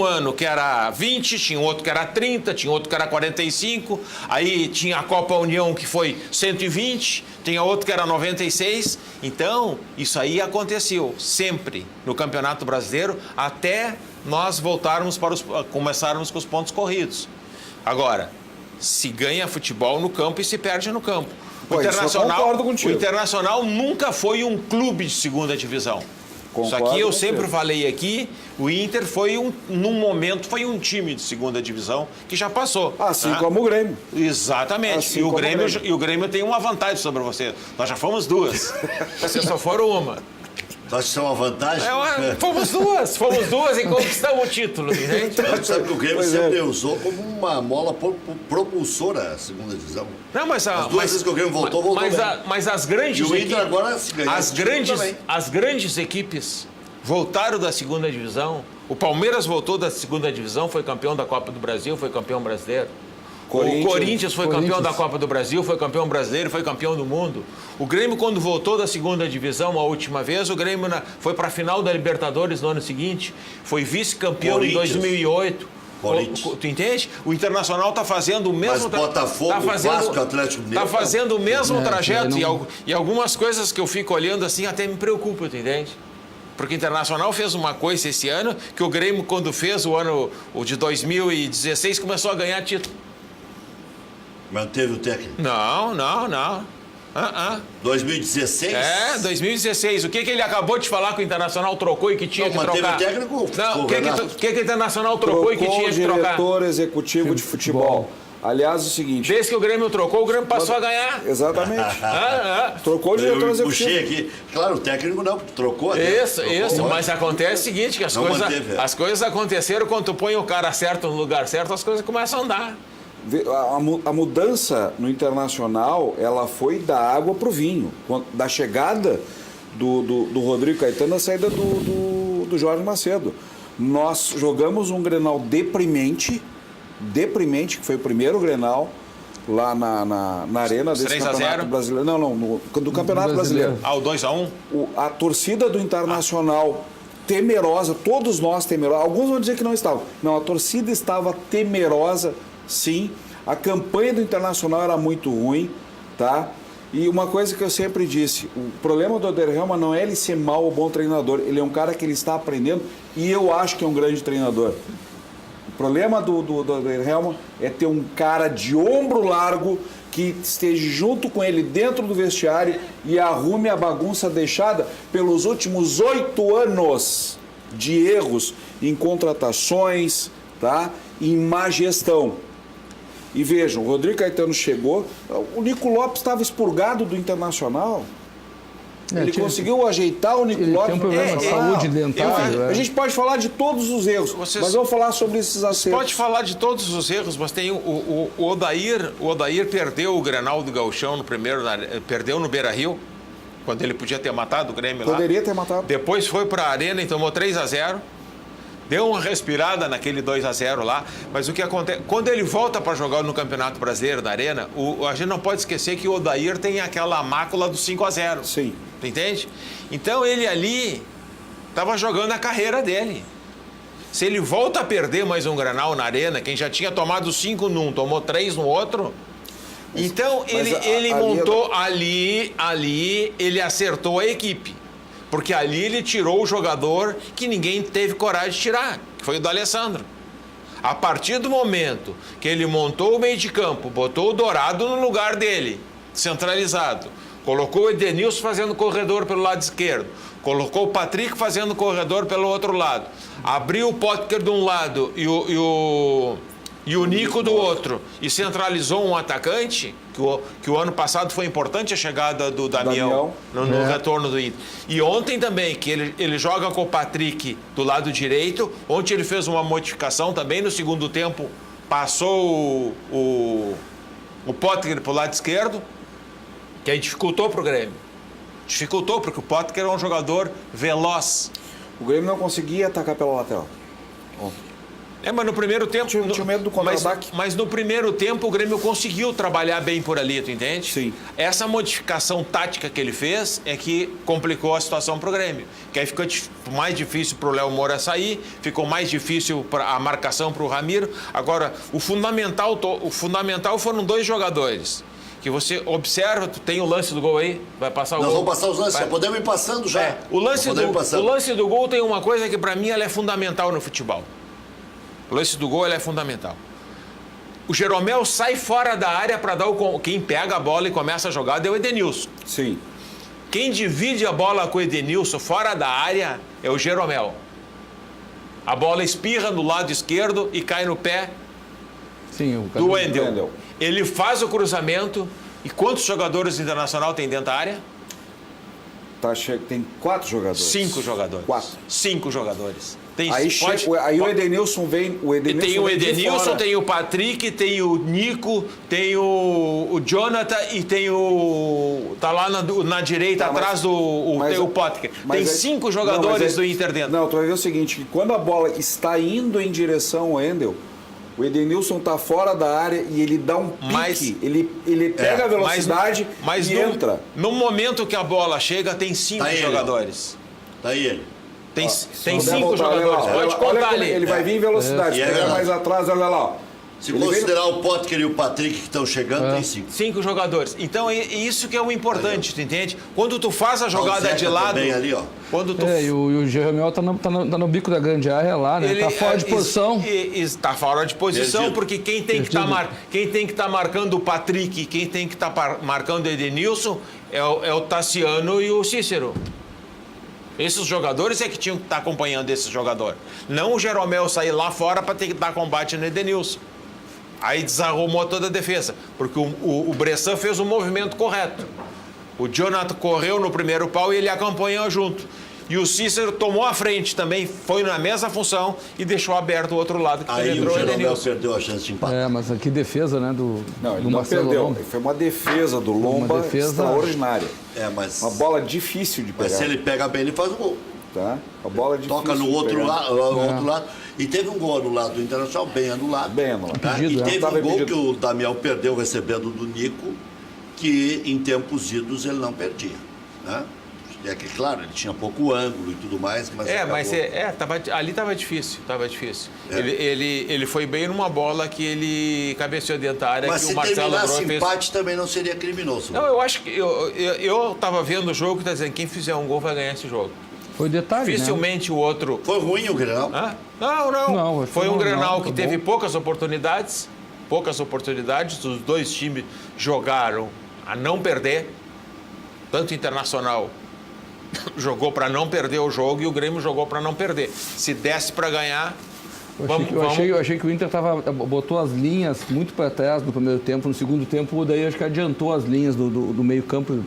ano que era 20, tinha outro que era 30, tinha outro que era 45, aí tinha a Copa União que foi 120, tinha outro que era 96. Então, isso aí aconteceu sempre no Campeonato Brasileiro, até nós voltarmos começarmos com os pontos corridos. Agora, se ganha futebol no campo e se perde no campo. O Internacional nunca foi um clube de segunda divisão. Isso aqui eu sempre falei aqui, o Inter num momento foi um time de segunda divisão que já passou. Assim como o Grêmio. Exatamente. Assim e o Grêmio tem uma vantagem sobre você. Nós já fomos duas. Vocês só foram uma. Nós temos uma vantagem? Fomos duas e conquistamos o título, entende? Você sabe que o Grêmio sempre usou como uma mola propulsora a segunda divisão. Não, mas as duas vezes que o Grêmio voltou bem. Mas as grandes e o Inter agora se ganhar as grandes equipes voltaram da segunda divisão. O Palmeiras voltou da segunda divisão, foi campeão da Copa do Brasil, foi campeão brasileiro. O Corinthians foi campeão da Copa do Brasil, foi campeão brasileiro, foi campeão do mundo. O Grêmio, quando voltou da segunda divisão a última vez, o Grêmio foi para a final da Libertadores no ano seguinte, foi vice-campeão em 2008. Tu entende? O Internacional está fazendo o mesmo... Mas Botafogo, Vasco, Atlético Mineiro... Está fazendo o mesmo trajeto e algumas coisas que eu fico olhando assim até me preocupam, tu entende? Porque o Internacional fez uma coisa esse ano que o Grêmio, quando fez o de 2016, começou a ganhar título. Manteve o técnico? Não. 2016? 2016. O que ele acabou de falar que o Internacional trocou e que tinha que trocar? Manteve o técnico? Não, o que o Internacional trocou e que tinha que trocar? Diretor executivo de futebol. Aliás, é o seguinte... Desde que o Grêmio trocou, o Grêmio passou a ganhar. Exatamente. Trocou o diretor executivo. Eu puxei aqui. Claro, o técnico não, trocou. Isso. Mas acontece o seguinte, que as coisas aconteceram quando tu põe o cara certo no lugar certo, as coisas começam a andar. A mudança no Internacional, ela foi da água para o vinho. Da chegada do Rodrigo Caetano à saída do Jorge Macedo. Nós jogamos um Grenal deprimente, que foi o primeiro Grenal lá na arena desse Campeonato Brasileiro. Do Campeonato Brasileiro. O 2-1? A torcida do Internacional temerosa, todos nós temerosos. Alguns vão dizer que não estavam. Não, a torcida estava temerosa. Sim, a campanha do Internacional era muito ruim, tá? E uma coisa que eu sempre disse, o problema do Oderhelma não é ele ser mau ou bom treinador, ele é um cara que ele está aprendendo e eu acho que é um grande treinador. O problema do Oderhelma é ter um cara de ombro largo que esteja junto com ele dentro do vestiário e arrume a bagunça deixada pelos últimos 8 anos de erros em contratações, tá? Em má gestão. E vejam, o Rodrigo Caetano chegou, o Nico Lopes estava expurgado do Internacional. Ele conseguiu ajeitar o Nico Lopes. Tem um problema de saúde dentária. A gente pode falar de todos os erros, mas vamos falar sobre esses acertos. Pode falar de todos os erros, mas tem o Odair perdeu o Grenal do Gauchão no primeiro, perdeu no Beira-Rio, quando ele podia ter matado o Grêmio lá. Poderia ter matado. Depois foi para a Arena e tomou 3-0. Deu uma respirada naquele 2-0 lá, mas o que acontece... Quando ele volta para jogar no Campeonato Brasileiro da Arena, a gente não pode esquecer que o Odair tem aquela mácula do 5-0. Sim. Entende? Então ele ali estava jogando a carreira dele. Se ele volta a perder mais um Grenal na Arena, quem já tinha tomado 5 num, tomou 3 no outro... Então ele montou ali, ele acertou a equipe. Porque ali ele tirou o jogador que ninguém teve coragem de tirar, que foi o D'Alessandro. A partir do momento que ele montou o meio de campo, botou o Dourado no lugar dele, centralizado, colocou o Edenilson fazendo corredor pelo lado esquerdo, colocou o Patrick fazendo corredor pelo outro lado, abriu o Potker de um lado e o Nico do outro, e centralizou um atacante, que o ano passado foi importante a chegada do Damião no retorno do Inter. E ontem também, que ele joga com o Patrick do lado direito, ontem ele fez uma modificação também, no segundo tempo passou o Potker para o lado esquerdo, que aí dificultou para o Grêmio. Dificultou, porque o Potker é um jogador veloz. O Grêmio não conseguia atacar pela lateral. Mas no primeiro tempo... Tinha medo do contra-ataque. Mas no primeiro tempo o Grêmio conseguiu trabalhar bem por ali, tu entende? Sim. Essa modificação tática que ele fez é que complicou a situação pro Grêmio. Que aí ficou mais difícil pro Léo Moura sair, ficou mais difícil a marcação pro Ramiro. Agora, o fundamental foram 2 jogadores. Que você observa, tu tem o lance do gol aí, vai passar o gol. Nós vamos passar os lances, já podemos ir passando já. O lance do gol tem uma coisa que para mim ela é fundamental no futebol. O lance do gol ela é fundamental. O Jeromel sai fora da área para dar quem pega a bola e começa a jogar é o Edenilson. Sim. Quem divide a bola com o Edenilson fora da área é o Jeromel. A bola espirra no lado esquerdo e cai no pé do Wendel. Ele faz o cruzamento. E quantos jogadores do Internacional tem dentro da área? Tem 4 jogadores. 5 jogadores. 5 jogadores. Aí o Edenilson vem. Tem o Edenilson, tem o Patrick, tem o Nico, tem o Jonathan e tem o. Tá lá na direita, atrás tem o Potker. Tem 5 jogadores do Inter dentro. Não, tu vai ver o seguinte: que quando a bola está indo em direção ao Wendel, o Edenilson tá fora da área e ele dá um pique, ele pega a velocidade e entra. No momento que a bola chega, tem 5 jogadores. Tá aí ele. Tem 5 jogadores, pode contar ali. Ele vai vir em velocidade, se pegar mais atrás, olha lá. Ó. Se considerar o Potker e o Patrick que estão chegando, tem 5. 5 jogadores. Então, isso que é o importante, tu entende? Quando tu faz a jogada de lado... Ali, ó. Quando tu... E o Jeromel tá no bico da grande área lá, né? Tá fora de posição. Está fora de posição, porque quem tem que estar marcando o Patrick, quem tem que estar marcando o Edenilson é o Tassiano e o Cícero. Esses jogadores é que tinham que estar acompanhando esse jogador. Não o Jeromel sair lá fora para ter que dar combate no Edenilson. Aí desarrumou toda a defesa, porque o Bressan fez o movimento correto. O Jonathan correu no primeiro pau e ele acompanhou junto. E o Cícero tomou a frente também, foi na mesma função e deixou aberto o outro lado. Que aí o Jeromel perdeu a chance de empatar. Mas que defesa, né? Ele não perdeu. Lomba. Foi uma defesa do Lomba extraordinária. Uma bola difícil de pegar. Mas se ele pega bem, ele faz o gol. Tá? A bola difícil. Toca no outro lado. E teve um gol anulado do Internacional, bem anulado. Tá? E teve um gol que o Damião perdeu recebendo do Nico, que em tempos idos ele não perdia. Né? É que, claro, ele tinha pouco ângulo e tudo mais, mas... ali estava difícil, Ele foi bem numa bola que ele cabeceou dentro da área, mas que o Marcelo Gross fez... Mas se terminasse empate também não seria criminoso. Não, eu acho que... Eu estava vendo o jogo e tá dizendo, quem fizer um gol vai ganhar esse jogo. Foi detalhe, dificilmente o outro... Foi ruim o Grenal? Não, foi um Grenal que teve poucas oportunidades, os 2 times jogaram a não perder, tanto Internacional... jogou para não perder o jogo e o Grêmio jogou para não perder. Se desse para ganhar, eu achei que o Inter botou as linhas muito para trás no primeiro tempo. No segundo tempo, daí acho que adiantou as linhas do meio campo.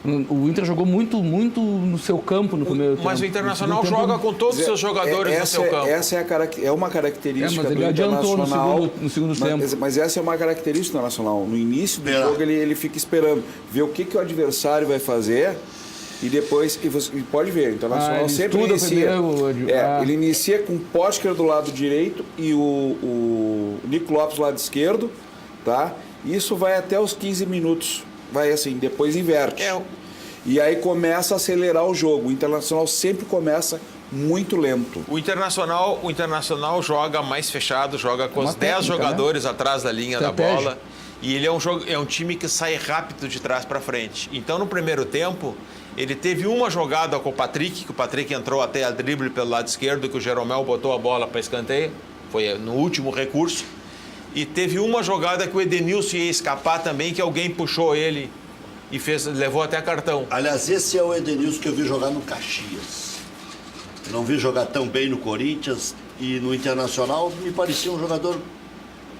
O Inter jogou muito no seu campo no primeiro tempo. Mas o Internacional joga com todos os seus jogadores no seu campo. Essa é uma característica mas ele do adiantou Internacional. no segundo tempo. Mas essa é uma característica do Internacional. No início do jogo, ele fica esperando ver o que o adversário vai fazer. E depois, e pode ver, o Internacional sempre inicia. Ele inicia com o Potker do lado direito e o Nico Lopes do lado esquerdo, tá? Isso vai até os 15 minutos. Vai assim, depois inverte. E aí começa a acelerar o jogo. O Internacional sempre começa muito lento. O Internacional joga mais fechado, joga com os 10 jogadores atrás da linha da bola. E ele é um time que sai rápido de trás para frente. Então, no primeiro tempo, ele teve uma jogada com o Patrick, que o Patrick entrou até a drible pelo lado esquerdo, que o Jeromel botou a bola para escanteio. Foi no último recurso. E teve uma jogada que o Edenilson ia escapar também, que alguém puxou ele e levou até cartão. Aliás, esse é o Edenilson que eu vi jogar no Caxias. Não vi jogar tão bem no Corinthians e no Internacional me parecia um jogador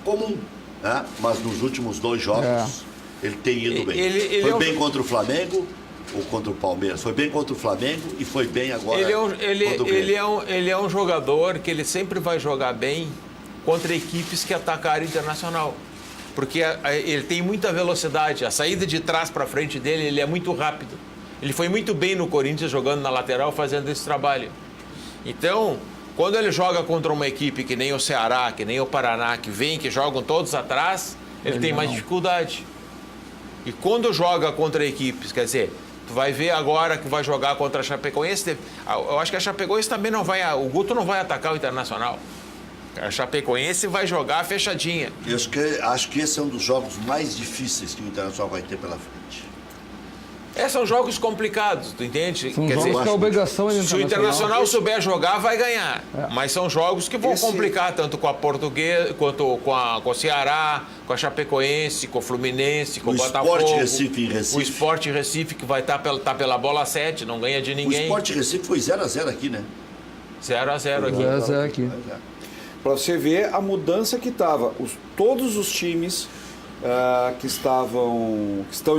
comum. Né? Mas nos últimos 2 jogos ele tem ido bem. Foi bem contra o Flamengo ou contra o Palmeiras. Foi bem contra o Flamengo e foi bem agora contra o Grêmio. Ele é um jogador que ele sempre vai jogar bem contra equipes que atacaram o Internacional. Porque ele tem muita velocidade. A saída de trás para frente dele, ele é muito rápido. Ele foi muito bem no Corinthians jogando na lateral, fazendo esse trabalho. Então, quando ele joga contra uma equipe que nem o Ceará, que nem o Paraná, que jogam todos atrás, ele tem mais dificuldade. E quando joga contra equipes, quer dizer, tu vai ver agora que vai jogar contra a Chapecoense, eu acho que a Chapecoense também não vai, o Guto não vai atacar o Internacional. A Chapecoense vai jogar fechadinha. Acho que esse é um dos jogos mais difíceis que o Internacional vai ter pela frente. São jogos complicados, tu entende? São jogos que a obrigação é se o Internacional souber jogar, vai ganhar. Mas são jogos que vão complicar, tanto com a Portuguesa, quanto com o Ceará, com a Chapecoense, com o Fluminense, com o Botafogo. Sport Recife em Recife. O Sport Recife, que vai estar pela bola 7, não ganha de ninguém. O Sport Recife foi 0-0 aqui, né? 0-0 aqui. 0-0 aqui. Para você ver a mudança que estava. Todos os times que estão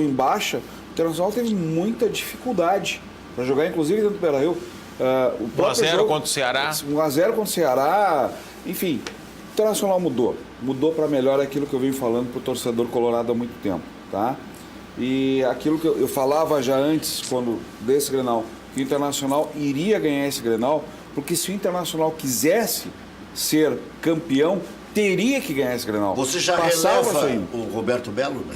em baixa, o Internacional teve muita dificuldade para jogar, inclusive dentro do Beira-Rio. 1-0 contra o Ceará. 1-0 contra o Ceará. Enfim, o Internacional mudou. Mudou para melhor aquilo que eu venho falando para o torcedor colorado há muito tempo. Tá? E aquilo que eu falava já antes, desse Grenal, que o Internacional iria ganhar esse Grenal, porque se o Internacional quisesse ser campeão, teria que ganhar esse Grenal. Você já releva o Roberto Melo, né?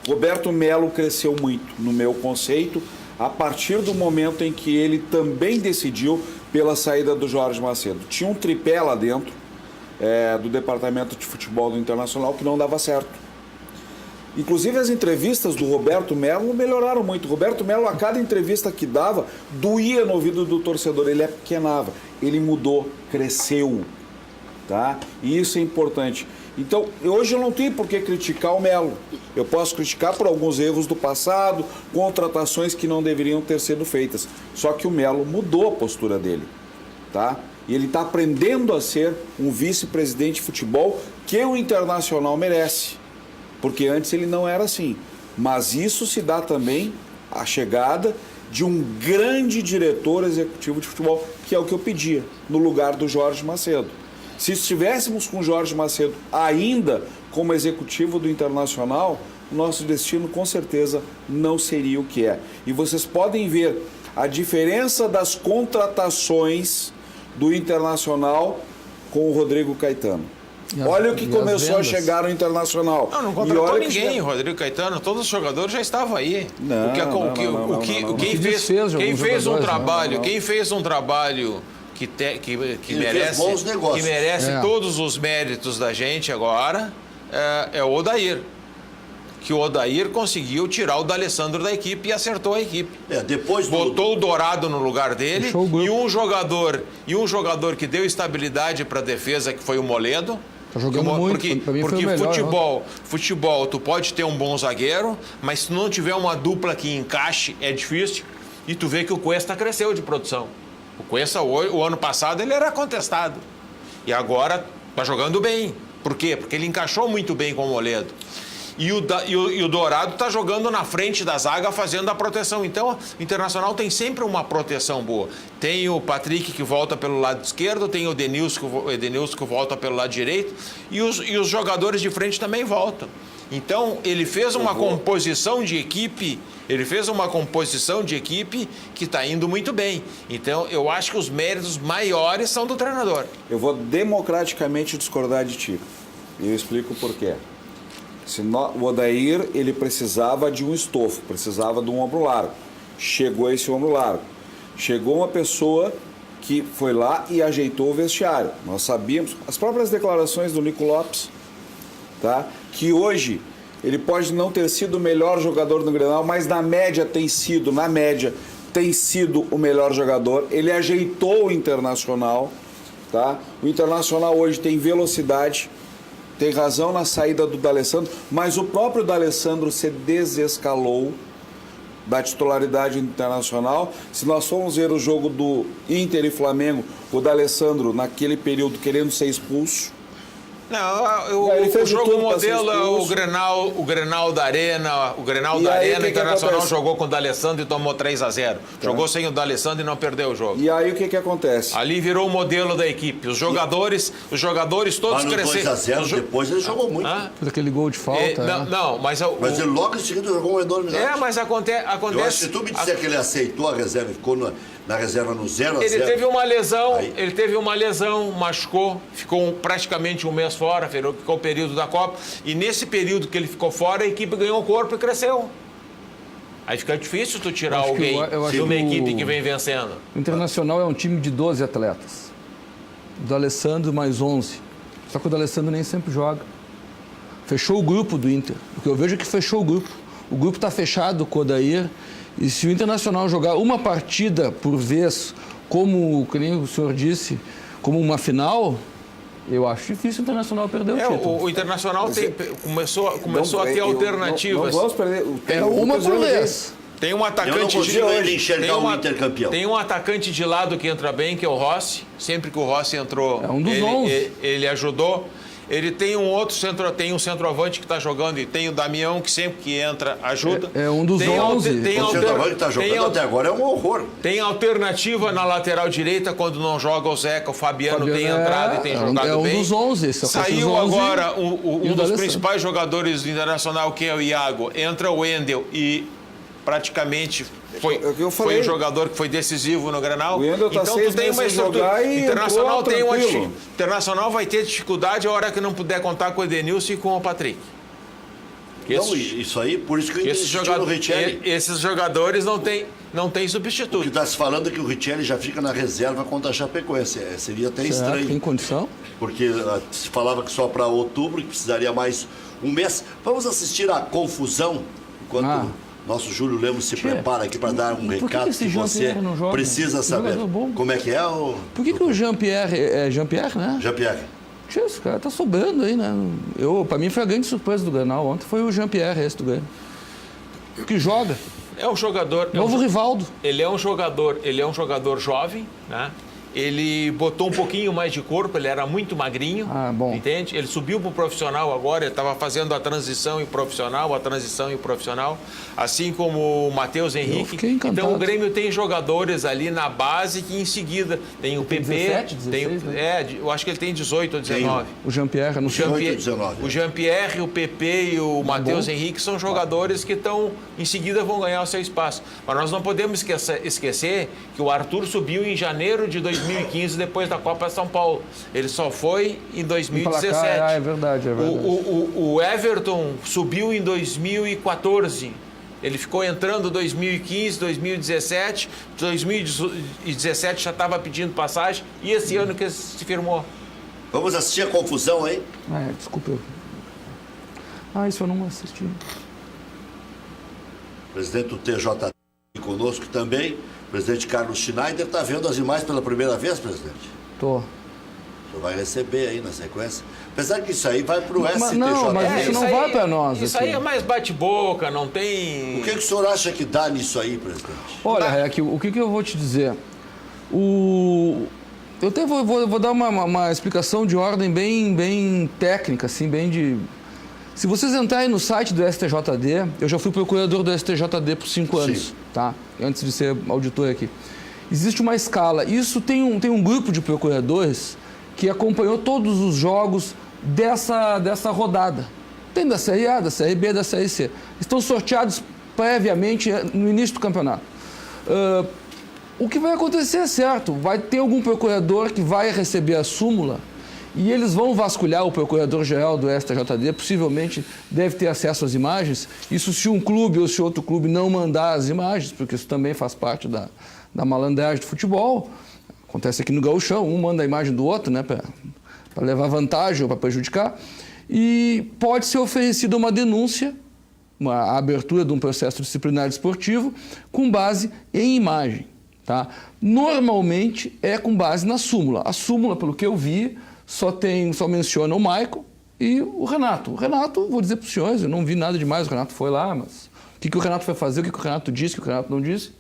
Roberto Melo cresceu muito, no meu conceito, a partir do momento em que ele também decidiu pela saída do Jorge Macedo. Tinha um tripé lá dentro do departamento de futebol do Internacional que não dava certo. Inclusive as entrevistas do Roberto Melo melhoraram muito. O Roberto Melo, a cada entrevista que dava, doía no ouvido do torcedor, ele apequenava. Ele mudou, cresceu. Tá? E isso é importante. Então, hoje eu não tenho por que criticar o Melo. Eu posso criticar por alguns erros do passado, contratações que não deveriam ter sido feitas. Só que o Melo mudou a postura dele. Tá? E ele está aprendendo a ser um vice-presidente de futebol que o Internacional merece. Porque antes ele não era assim. Mas isso se dá também à chegada de um grande diretor executivo de futebol, que é o que eu pedia, no lugar do Jorge Macedo. Se estivéssemos com o Jorge Macedo ainda como executivo do Internacional, o nosso destino com certeza não seria o que é. E vocês podem ver a diferença das contratações do Internacional com o Rodrigo Caetano. Olha o que começou a chegar no Internacional. Não contratou ninguém, Rodrigo Caetano. Todos os jogadores já estavam aí. Quem fez um trabalho que merece todos os méritos da gente agora é o Odair. Que o Odair conseguiu tirar o D'Alessandro da equipe e acertou a equipe. Botou o Dourado no lugar dele e um jogador que deu estabilidade para a defesa, que foi o Moledo. Tá jogando muito, porque futebol, tu pode ter um bom zagueiro, mas se não tiver uma dupla que encaixe, é difícil. E tu vê que o Cuesta cresceu de produção. O Cuesta, o ano passado, ele era contestado. E agora tá jogando bem. Por quê? Porque ele encaixou muito bem com o Moledo. E o Dourado está jogando na frente da zaga, fazendo a proteção. Então, o Internacional tem sempre uma proteção boa. Tem o Patrick, que volta pelo lado esquerdo, tem o Edenilson, que volta pelo lado direito, e os jogadores de frente também voltam. Então, ele fez uma composição de equipe, que está indo muito bem. Então, eu acho que os méritos maiores são do treinador. Eu vou democraticamente discordar de ti. E eu explico por quê. O Odair, ele precisava de um estofo, precisava de um ombro largo. Chegou esse ombro largo. Chegou uma pessoa que foi lá e ajeitou o vestiário. Nós sabíamos, as próprias declarações do Nico Lopes, tá? Que hoje ele pode não ter sido o melhor jogador no Grenal, mas na média tem sido o melhor jogador. Ele ajeitou o Internacional, tá? O Internacional hoje tem velocidade. Tem razão na saída do D'Alessandro, mas o próprio D'Alessandro se desescalou da titularidade internacional. Se nós formos ver o jogo do Inter e Flamengo, o D'Alessandro, naquele período, querendo ser expulso. Não, o jogo modelo é o Grenal da Arena. O Grenal da Arena, o Internacional jogou com o D'Alessandro e tomou 3-0. Jogou sem o D'Alessandro e não perdeu o jogo. E aí o que acontece? Ali virou o modelo da equipe. Os jogadores todos cresceram. 2-0, depois ele jogou muito. Fez aquele gol de falta. Mas ele logo em seguida jogou um enorme. Mas acontece. Eu acho que se tu me disser que ele aceitou a reserva e ficou na reserva no 0-0. Ele teve uma lesão, machucou, ficou praticamente um mês fora, ficou o período da Copa. E nesse período que ele ficou fora, a equipe ganhou corpo e cresceu. Aí fica difícil tu tirar alguém de uma equipe que vem vencendo. O Internacional é um time de 12 atletas. Do Alessandro mais 11. Só que o Alessandro nem sempre joga. Fechou o grupo do Inter. O que eu vejo é que fechou o grupo. O grupo está fechado com o Odair. E se o Internacional jogar uma partida por vez, como o senhor disse, como uma final, eu acho difícil o Internacional perder o título. O Internacional começou a ter alternativas. Não vamos perder. Uma por vez. Tem um atacante eu não consigo enxergar o Inter campeão. Tem um atacante de lado que entra bem, que é o Rossi. Sempre que o Rossi entrou, é um dos 11. Ele ajudou. Ele tem um outro centroavante que está jogando e tem o Damião, que sempre que entra ajuda. É um dos 11. O centroavante que está jogando até agora é um horror. Tem alternativa na lateral direita quando não joga o Zeca. O Fabiano tem entrado e tem jogado bem. É um dos 11. Saiu 11, agora um dos principais jogadores do Internacional, que é o Iago. Entra o Wendel e praticamente foi um jogador que foi decisivo no Grenal. Então tu tem uma estrutura. Internacional Internacional vai ter dificuldade a hora que não puder contar com o Edenilson e com o Patrick. Isso aí, por isso que eu insistiu no Richelli. Esses jogadores não tem substituto. O que está se falando é que o Richelli já fica na reserva contra a Chapecoense. Seria até estranho. Tem condição? Porque se falava que só para outubro, que precisaria mais um mês. Vamos assistir a confusão enquanto nosso Júlio Lemos se prepara aqui para dar um recado que você precisa saber. Como é que é o... Por que o Jean-Pierre... É Jean-Pierre, né? Jean-Pierre. Esse cara tá sobrando aí, né? Para mim foi a grande surpresa do Grenal ontem, foi o Jean-Pierre, esse do Grêmio. Que joga. É um jogador... Novo Rivaldo. Ele é um jogador jovem, né? Ele botou um pouquinho mais de corpo, ele era muito magrinho, entende? Ele subiu para o profissional agora, ele estava fazendo a transição e profissional, assim como o Matheus Henrique. Então o Grêmio tem jogadores ali na base que em seguida tem o PP. 17, 16, né? Eu acho que ele tem 18 ou 19. O Jean-Pierre, não sei. 18 ou 19. O Jean-Pierre, o PP e o Matheus Henrique são jogadores que estão, em seguida vão ganhar o seu espaço. Mas nós não podemos esquecer que o Arthur subiu em janeiro de 2015, depois da Copa São Paulo. Ele só foi em 2017. É verdade. O Everton subiu em 2014. Ele ficou entrando 2015, 2017. 2017 já estava pedindo passagem. E esse ano que se firmou. Vamos assistir a confusão aí? Desculpa. Isso eu não assisti. Presidente do TJD conosco também. O presidente Carlos Schneider está vendo as imagens pela primeira vez, presidente? Tô. Você vai receber aí na sequência. Apesar que isso aí vai para o STJD. Não, mas isso não vai para nós. Isso aí é mais bate-boca, não tem... O que o senhor acha que dá nisso aí, presidente? Olha, Rec, o que eu vou te dizer? Eu até vou dar uma explicação de ordem bem técnica, assim, bem de... Se vocês entrarem no site do STJD, eu já fui procurador do STJD por 5 anos, tá? Antes de ser auditor aqui. Existe uma escala. Isso tem um grupo de procuradores que acompanhou todos os jogos dessa rodada. Tem da Série A, da Série B, da Série C. Estão sorteados previamente no início do campeonato. O que vai acontecer é certo. Vai ter algum procurador que vai receber a súmula e eles vão vasculhar o procurador-geral do STJD, possivelmente deve ter acesso às imagens. Isso se um clube ou se outro clube não mandar as imagens, porque isso também faz parte da malandragem de futebol. Acontece aqui no Gauchão, um manda a imagem do outro, né, para levar vantagem ou para prejudicar. E pode ser oferecida uma denúncia, a abertura de um processo disciplinar desportivo, com base em imagem. Tá? Normalmente é com base na súmula. A súmula, pelo que eu vi, só menciona o Maicon e o Renato. O Renato, vou dizer para os senhores, eu não vi nada demais, o Renato foi lá, mas o que o Renato foi fazer, o que o Renato disse, o que o Renato não disse,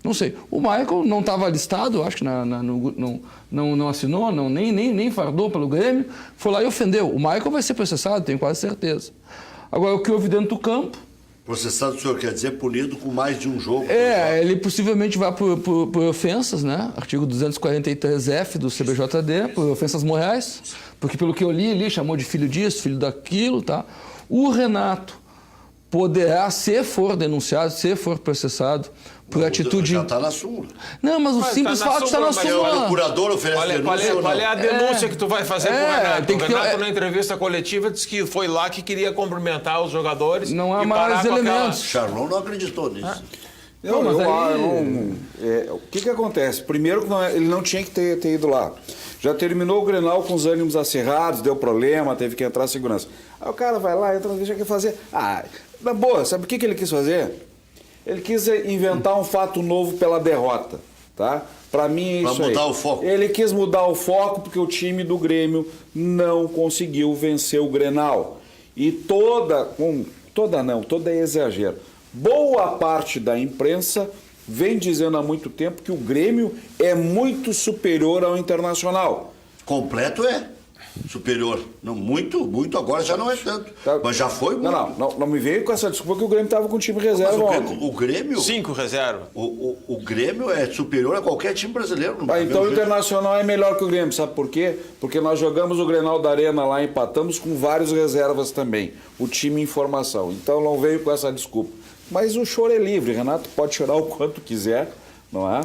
não sei. O Maicon não estava listado, acho que não assinou, nem fardou pelo Grêmio, foi lá e ofendeu. O Maicon vai ser processado, tenho quase certeza. Agora, o que houve dentro do campo... Processado, o senhor quer dizer punido com mais de um jogo? Ele possivelmente vai por ofensas, né? Artigo 243F do CBJD, por ofensas morais, porque pelo que eu li, ele chamou de filho disso, filho daquilo, tá? O Renato poderá, se for denunciado, se for processado, por atitude... Já está na súmula. Não, mas o simples fato de estar na súmula. O procurador oferece denúncia qual é a denúncia que tu vai fazer pro Renato? O Renato, na entrevista coletiva, disse que foi lá que queria cumprimentar os jogadores. Não há mais elementos. Charlon não acreditou nisso. O que acontece? Primeiro, ele não tinha que ter ido lá. Já terminou o Grenal com os ânimos acirrados, deu problema, teve que entrar a segurança. Aí o cara vai lá, entra, deixa que fazer. Na boa, sabe o que ele quis fazer? Ele quis inventar um fato novo pela derrota, tá? Para mim é isso aí. Para mudar o foco. Ele quis mudar o foco porque o time do Grêmio não conseguiu vencer o Grenal. E toda é exagero. Boa parte da imprensa vem dizendo há muito tempo que o Grêmio é muito superior ao Internacional. Completo é superior. Não, muito agora já não é tanto. Tá. Mas já foi muito. Não me veio com essa desculpa que o Grêmio estava com o time reserva. O Grêmio... 5 reserva. O Grêmio é superior a qualquer time brasileiro. Então o Internacional é melhor que o Grêmio, sabe por quê? Porque nós jogamos o Grenal da Arena lá, empatamos com vários reservas também. O time em formação. Então não veio com essa desculpa. Mas o choro é livre, Renato pode chorar o quanto quiser, não é?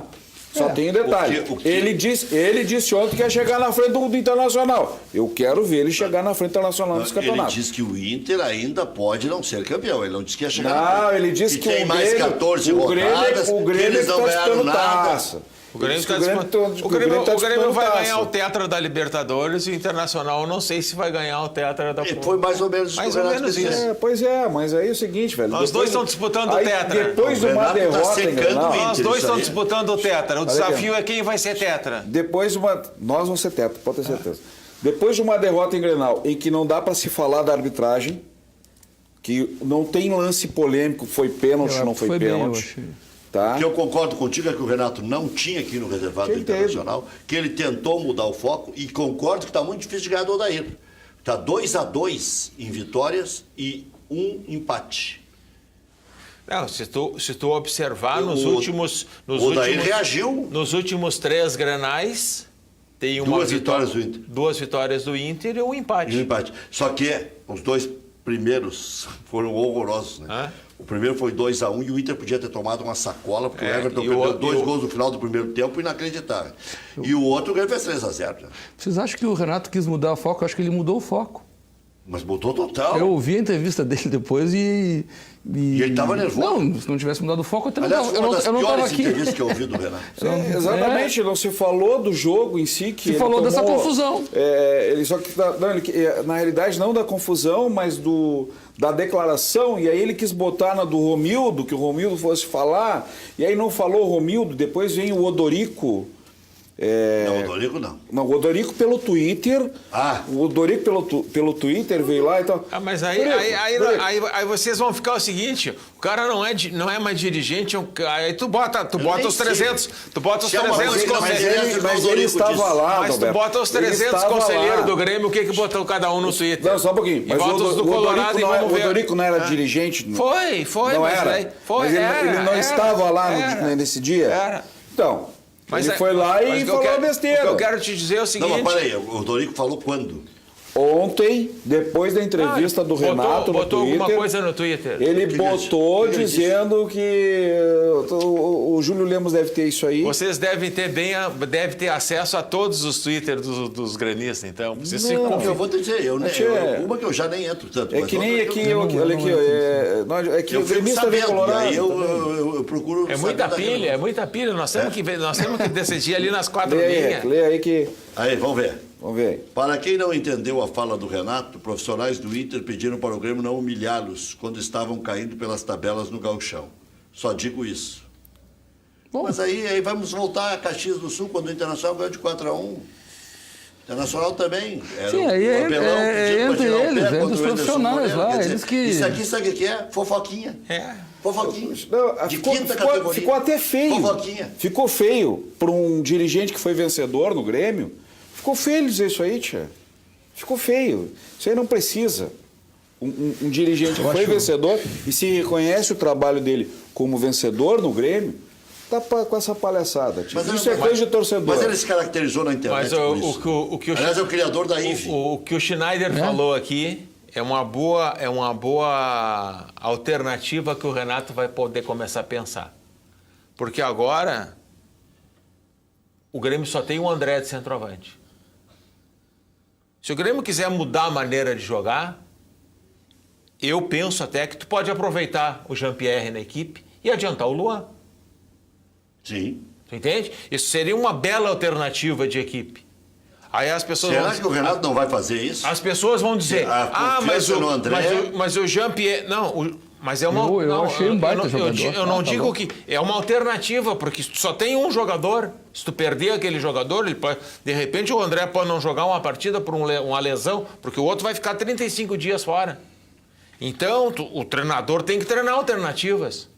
Só tem um detalhe. Ele disse ontem que ia chegar na frente do Internacional. Eu quero ver ele chegar na frente do Internacional dos campeonatos. Ele disse que o Inter ainda pode não ser campeão. Ele não disse que ia chegar na frente. Ele disse que tem mais 14 rodadas, o Grêmio eles não ganharam nada. Taça. O Grêmio vai ganhar o Tetra da Libertadores e o Internacional eu não sei se vai ganhar o Tetra da... Foi mais ou menos isso. Pois é, mas aí é o seguinte, velho. Nós dois estão disputando o Tetra. Depois de uma derrota... Nós dois estamos disputando o Tetra. O desafio é quem vai ser Tetra. Nós vamos ser Tetra, pode ter certeza. Depois de uma derrota em Grenal, em que não dá para se falar da arbitragem, que não tem lance polêmico, foi pênalti, não foi pênalti... Tá. Que eu concordo contigo é que o Renato não tinha aqui no reservado do Internacional, que ele tentou mudar o foco e concordo que está muito difícil de ganhar do Odair. Está 2-2 em vitórias e 1 empate. Não, se tu observar o Odair reagiu. Nos últimos 3 Grenais tem duas vitórias do Inter. 2 vitórias do Inter e um empate. E um empate. Só que os 2 primeiros foram horrorosos, né? O primeiro foi 2-1 e o Inter podia ter tomado uma sacola, porque o Everton perdeu 2 gols no final do primeiro tempo, inacreditável. E o outro, o Grêmio fez 3-0. Né? Vocês acham que o Renato quis mudar o foco? Eu acho que ele mudou o foco. Mas mudou total. Eu ouvi a entrevista dele depois e ele estava nervoso. Não, se não tivesse mudado o foco, eu não estava aqui. Entrevistas que eu ouvi do Renato. Exatamente, não se falou do jogo em si. Que se falou dessa confusão. Na realidade, não da confusão, mas da declaração, e aí ele quis botar na do Romildo, que o Romildo fosse falar, e aí não falou o Romildo, depois vem o Odorico. Não, o Odorico não. Não, o Odorico pelo Twitter. O Odorico pelo Twitter veio lá e tal. Mas aí vocês vão ficar o seguinte: o cara não é mais dirigente, aí tu bota os 300. Tu bota os 300 conselheiros. Mas ele estava lá. Mas tu bota os 300 conselheiros do Grêmio, o que botou cada um no Twitter? Não, só um pouquinho. Mas o Odorico não era dirigente? Foi. Não era. Ele não estava lá nesse dia? Era. Então. Ele foi lá e falou besteira. O que eu quero te dizer é o seguinte... Não, mas peraí, o Odorico falou quando? Ontem, depois da entrevista do Renato no Twitter... Botou alguma coisa no Twitter. Ele botou dizendo que o Júlio Lemos deve ter isso aí. Vocês devem ter acesso a todos os Twitter dos grenistas, então. Vocês se eu vou te dizer, uma que eu já nem entro tanto. É que nem aqui, olha aqui, é que o gremista vem colorado. Aí eu procuro... É muita pilha. Nós temos que decidir ali nas 4 linhas. Lê aí que... Aí, vamos ver. Vamos ver. Para quem não entendeu a fala do Renato, profissionais do Inter pediram para o Grêmio não humilhá-los quando estavam caindo pelas tabelas no gauchão. Só digo isso. Bom. Mas aí vamos voltar a Caxias do Sul, quando o Internacional ganhou de 4-1. Internacional também. Sim, aí entre eles, entre os profissionais lá. Eles que... Isso aqui, sabe o que é? Fofoquinha. Fofoquinha. De quinta categoria. Ficou até feio. Fofoquinha. Ficou feio para um dirigente que foi vencedor no Grêmio. Ficou feio dizer isso aí, tia. Ficou feio. Isso aí não precisa. Um dirigente que foi vencedor e se reconhece o trabalho dele como vencedor no Grêmio, tá com essa palhaçada, tia. Isso é coisa de torcedor. Mas ele se caracterizou na internet. Mas aliás, é o criador da IFE. O que o Schneider falou aqui é uma boa alternativa que o Renato vai poder começar a pensar. Porque agora o Grêmio só tem o André de centroavante. Se o Grêmio quiser mudar a maneira de jogar, eu penso até que tu pode aproveitar o Jean-Pierre na equipe e adiantar o Luan. Sim. Tu entende? Isso seria uma bela alternativa de equipe. Aí as pessoas Será que o Renato não vai fazer isso? As pessoas vão dizer, no André... mas o Jean-Pierre... Não, mas é uma... Eu achei um baita jogador. Eu não digo que... É uma alternativa, porque só tem um jogador. Se tu perder aquele jogador, ele pode, de repente o André pode não jogar uma partida por uma lesão, porque o outro vai ficar 35 dias fora. Então, o treinador tem que treinar alternativas.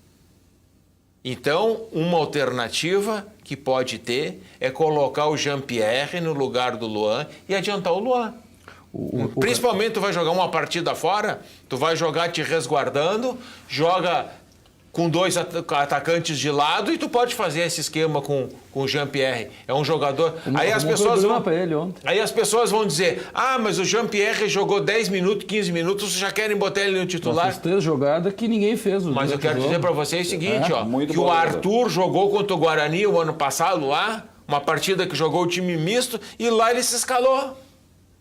Então, uma alternativa que pode ter é colocar o Jean-Pierre no lugar do Luan e adiantar o Luan. Principalmente, tu vai jogar uma partida fora, tu vai jogar te resguardando, joga com 2 atacantes de lado e tu pode fazer esse esquema com o Jean-Pierre. É um jogador... Aí as pessoas vão dizer, mas o Jean-Pierre jogou 10 minutos, 15 minutos, já querem botar ele no titular. Essas 3 jogadas que ninguém fez. Mas eu quero dizer para vocês o seguinte, que o Arthur jogou contra o Guarani o ano passado lá, uma partida que jogou o time misto, e lá ele se escalou.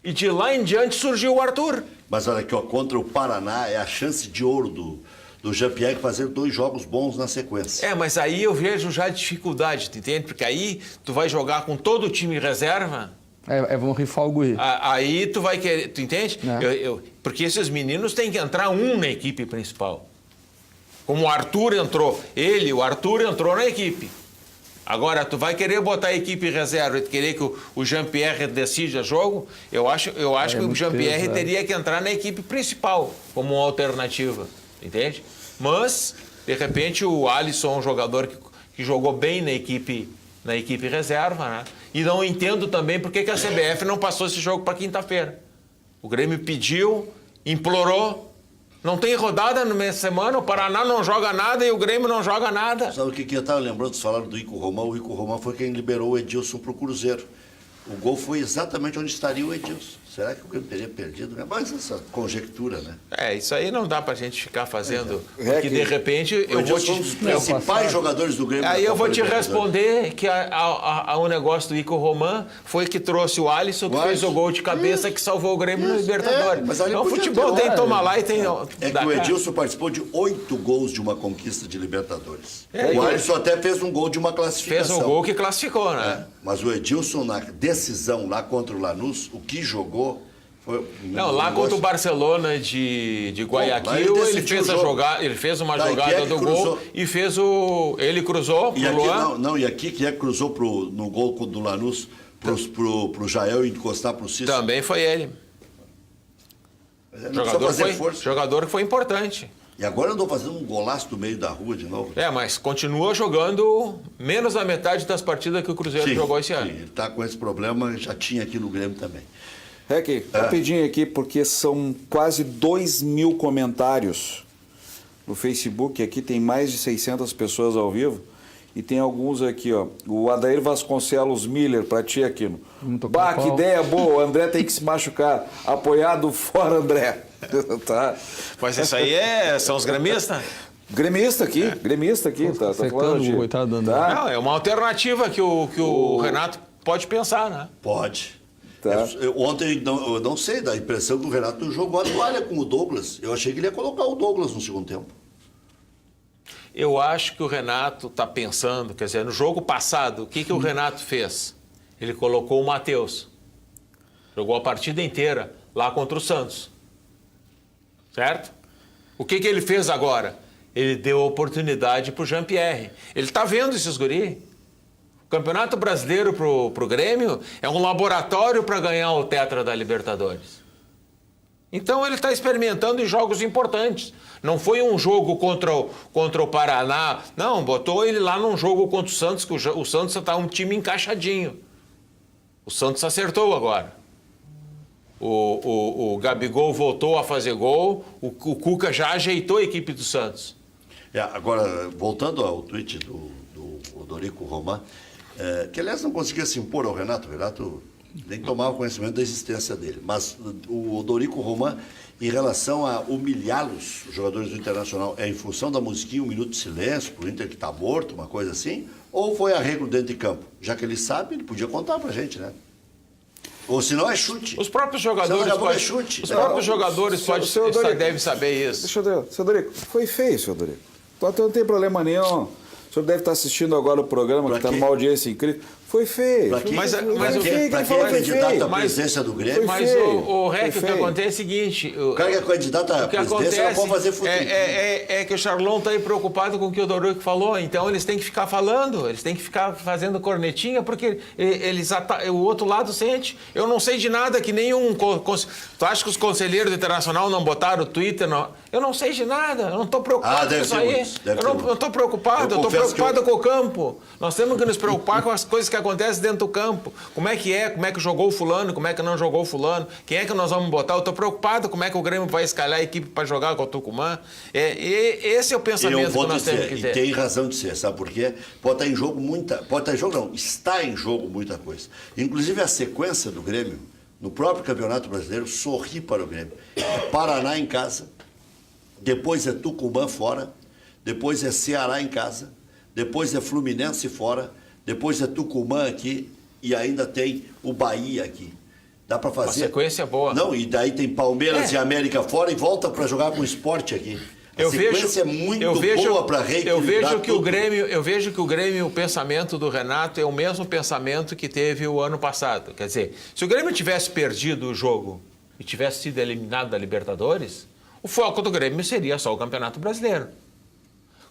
E de lá em diante surgiu o Arthur. Mas olha aqui, contra o Paraná é a chance de ouro do Jean-Pierre fazer 2 jogos bons na sequência. Mas aí eu vejo já a dificuldade, tu entende? Porque aí tu vai jogar com todo o time reserva. Vão rifar o guri. Aí tu vai querer, tu entende? Porque esses meninos têm que entrar na equipe principal. Como o Arthur entrou, o Arthur entrou na equipe. Agora, tu vai querer botar a equipe reserva e querer que o Jean-Pierre decida jogo? Eu acho que o Jean-Pierre teria que entrar na equipe principal como uma alternativa. Entende? Mas, de repente, o Alisson é um jogador que jogou bem na equipe reserva, né? E não entendo também por que a CBF não passou esse jogo para quinta-feira. O Grêmio pediu, implorou. Não tem rodada no meio da semana, o Paraná não joga nada e o Grêmio não joga nada. Sabe o que eu estava lembrando? Vocês falaram do Ico Romão. O Ico Romão foi quem liberou o Edilson para o Cruzeiro. O gol foi exatamente onde estaria o Edilson. Será que o Grêmio teria perdido? Mas essa conjectura, né? Isso aí não dá pra gente ficar fazendo. Porque de repente eu vou te. Um dos principais jogadores do Grêmio. Aí eu vou te responder que o negócio do Ico Román foi que trouxe o Alisson, que fez o gol de cabeça que salvou o Grêmio no Libertadores. Mas então o futebol tem que tomar lá e tem. Que o Edilson participou de 8 gols de uma conquista de Libertadores. O Alisson até fez um gol de uma classificação. Fez um gol que classificou, né? Mas o Edilson, na decisão lá contra o Lanús, o que jogou. Lá contra o Barcelona de Guayaquil, ele fez uma jogada do gol e ele cruzou pro Luan. E aqui quem é que cruzou no gol do Lanús pro Jael encostar pro Cícero? Também foi ele. Jogador que foi importante. E agora eu estou fazendo um golaço do meio da rua de novo. Mas continua jogando menos da metade das partidas que o Cruzeiro jogou esse ano. Sim, ele está com esse problema, já tinha aqui no Grêmio também. Rapidinho aqui, porque são quase 2.000 comentários no Facebook. Aqui tem mais de 600 pessoas ao vivo. E tem alguns aqui, o Adair Vasconcelos Miller, para ti aqui. Que ideia boa, o André tem que se machucar. Apoiado fora, André. Tá. Mas isso aí são os gremistas? Gremista aqui. Tá falando de... Coitado do André. Não, é uma alternativa que o Renato pode pensar, né? Pode. Tá. Ontem, eu não sei, dá a impressão que o Renato jogou a toalha com o Douglas. Eu achei que ele ia colocar o Douglas no segundo tempo. Eu acho que o Renato está pensando, quer dizer, no jogo passado, o que o Renato fez? Ele colocou o Matheus. Jogou a partida inteira lá contra o Santos. Certo? O que ele fez agora? Ele deu oportunidade para o Jean-Pierre. Ele está vendo esses guri. O Campeonato Brasileiro pro Grêmio é um laboratório para ganhar o Tetra da Libertadores. Então ele está experimentando em jogos importantes. Não foi um jogo contra o Paraná. Não, botou ele lá num jogo contra o Santos, que o Santos está um time encaixadinho. O Santos acertou agora. O Gabigol voltou a fazer gol. O Cuca já ajeitou a equipe do Santos. Agora, voltando ao tweet do Dorico Román, que aliás não conseguia se impor ao Renato. O Renato Nem tomava conhecimento da existência dele. Mas o Dorico Roman, em relação a humilhá-los, os jogadores do Internacional, é em função da musiquinha, 1 minuto de silêncio, pro Inter que está morto, uma coisa assim? Ou foi arrego dentro de campo? Já que ele sabe, ele podia contar pra gente, né? Ou se não é chute. Os próprios jogadores devem saber isso. Deixa eu ver, seu Dorico, foi feio, seu Dorico. Não tem problema nenhum. O senhor deve estar assistindo agora o programa, que está numa audiência incrível. Foi feio. Para quem é candidato à presidência do Grêmio? Mas o REC, o que acontece é o seguinte... O cara que é candidato à presidência não pode fazer futebol. É que o Charlon está aí preocupado com o que o Dorico falou, então eles têm que ficar falando, eles têm que ficar fazendo cornetinha, porque o outro lado sente. Eu não sei de nada que nenhum... Tu acha que os conselheiros do Internacional não botaram o Twitter? Não? Eu não sei de nada, eu não estou preocupado com isso aí. Eu não estou preocupado, eu estou preocupado com o campo. Nós temos que nos preocupar com as coisas que acontece dentro do campo. Como é que jogou o fulano, como é que não jogou o fulano, quem é que nós vamos botar? Eu estou preocupado como é que o Grêmio vai escalar a equipe para jogar com o Tucumã. Esse é o pensamento que nós temos que ter. E tem razão de ser, sabe por quê? Pode estar em jogo está em jogo muita coisa. Inclusive a sequência do Grêmio, no próprio Campeonato Brasileiro, sorri para o Grêmio. É Paraná em casa, depois é Tucumã fora, depois é Ceará em casa, depois é Fluminense fora, depois é Tucumã aqui e ainda tem o Bahia aqui. Dá para fazer... Uma sequência boa. Não, e daí tem Palmeiras e América fora e volta para jogar com o Sport aqui. A sequência é muito boa para reequilibrar Eu vejo que o Grêmio, o pensamento do Renato é o mesmo pensamento que teve o ano passado. Quer dizer, se o Grêmio tivesse perdido o jogo e tivesse sido eliminado da Libertadores, o foco do Grêmio seria só o Campeonato Brasileiro.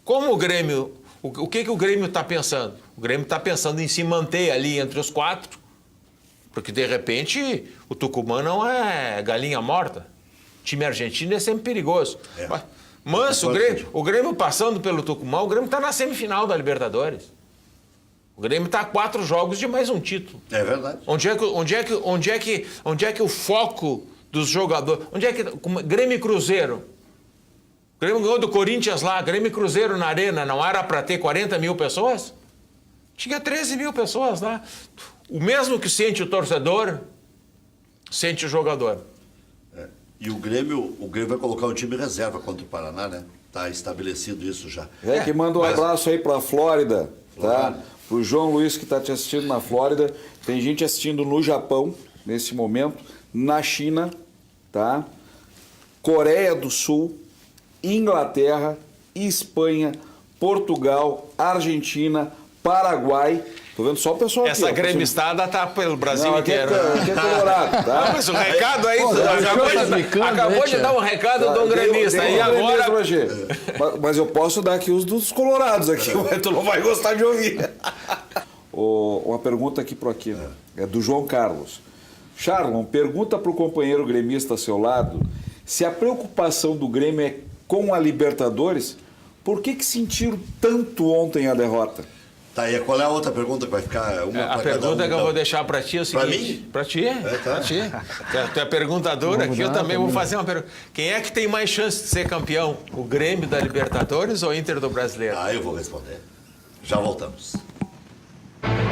Como o Grêmio... O que o Grêmio está pensando? O Grêmio está pensando em se manter ali entre os 4, porque, de repente, o Tucumã não é galinha morta. O time argentino é sempre perigoso. Mas o Grêmio passando pelo Tucumã, o Grêmio está na semifinal da Libertadores. O Grêmio está a 4 jogos de mais um título. É verdade. Onde é que o foco dos jogadores... Grêmio e Cruzeiro... O Grêmio ganhou do Corinthians lá, Grêmio e Cruzeiro na Arena, não era para ter 40 mil pessoas? Tinha 13 mil pessoas lá. O mesmo que sente o torcedor, sente o jogador. E o Grêmio vai colocar um time reserva contra o Paraná, né? Está estabelecido isso já. Que manda um abraço aí para a Flórida, tá? Para o João Luiz que está te assistindo na Flórida. Tem gente assistindo no Japão, nesse momento, na China, tá? Coreia do Sul, Inglaterra, Espanha, Portugal, Argentina, Paraguai. Tô vendo só o pessoal aqui. Essa gremistada tá pelo Brasil inteiro. Aqui é Colorado, tá? Mas o recado aí, acabou de dar um recado de um gremista. E agora... Mas eu posso dar aqui os dos colorados aqui, mas tu não vai gostar de ouvir. Uma pergunta aqui pro aqui, né? É do João Carlos. Charlon, pergunta pro companheiro gremista ao seu lado se a preocupação do Grêmio é com a Libertadores, por que sentiram tanto ontem a derrota? Tá, e qual é a outra pergunta que vai ficar? A pergunta que eu vou deixar para ti é o seguinte... Para ti? Para ti. Tu é perguntador aqui, eu também vou fazer uma pergunta. Quem é que tem mais chance de ser campeão? O Grêmio da Libertadores ou o Inter do Brasileiro? Eu vou responder. Já voltamos.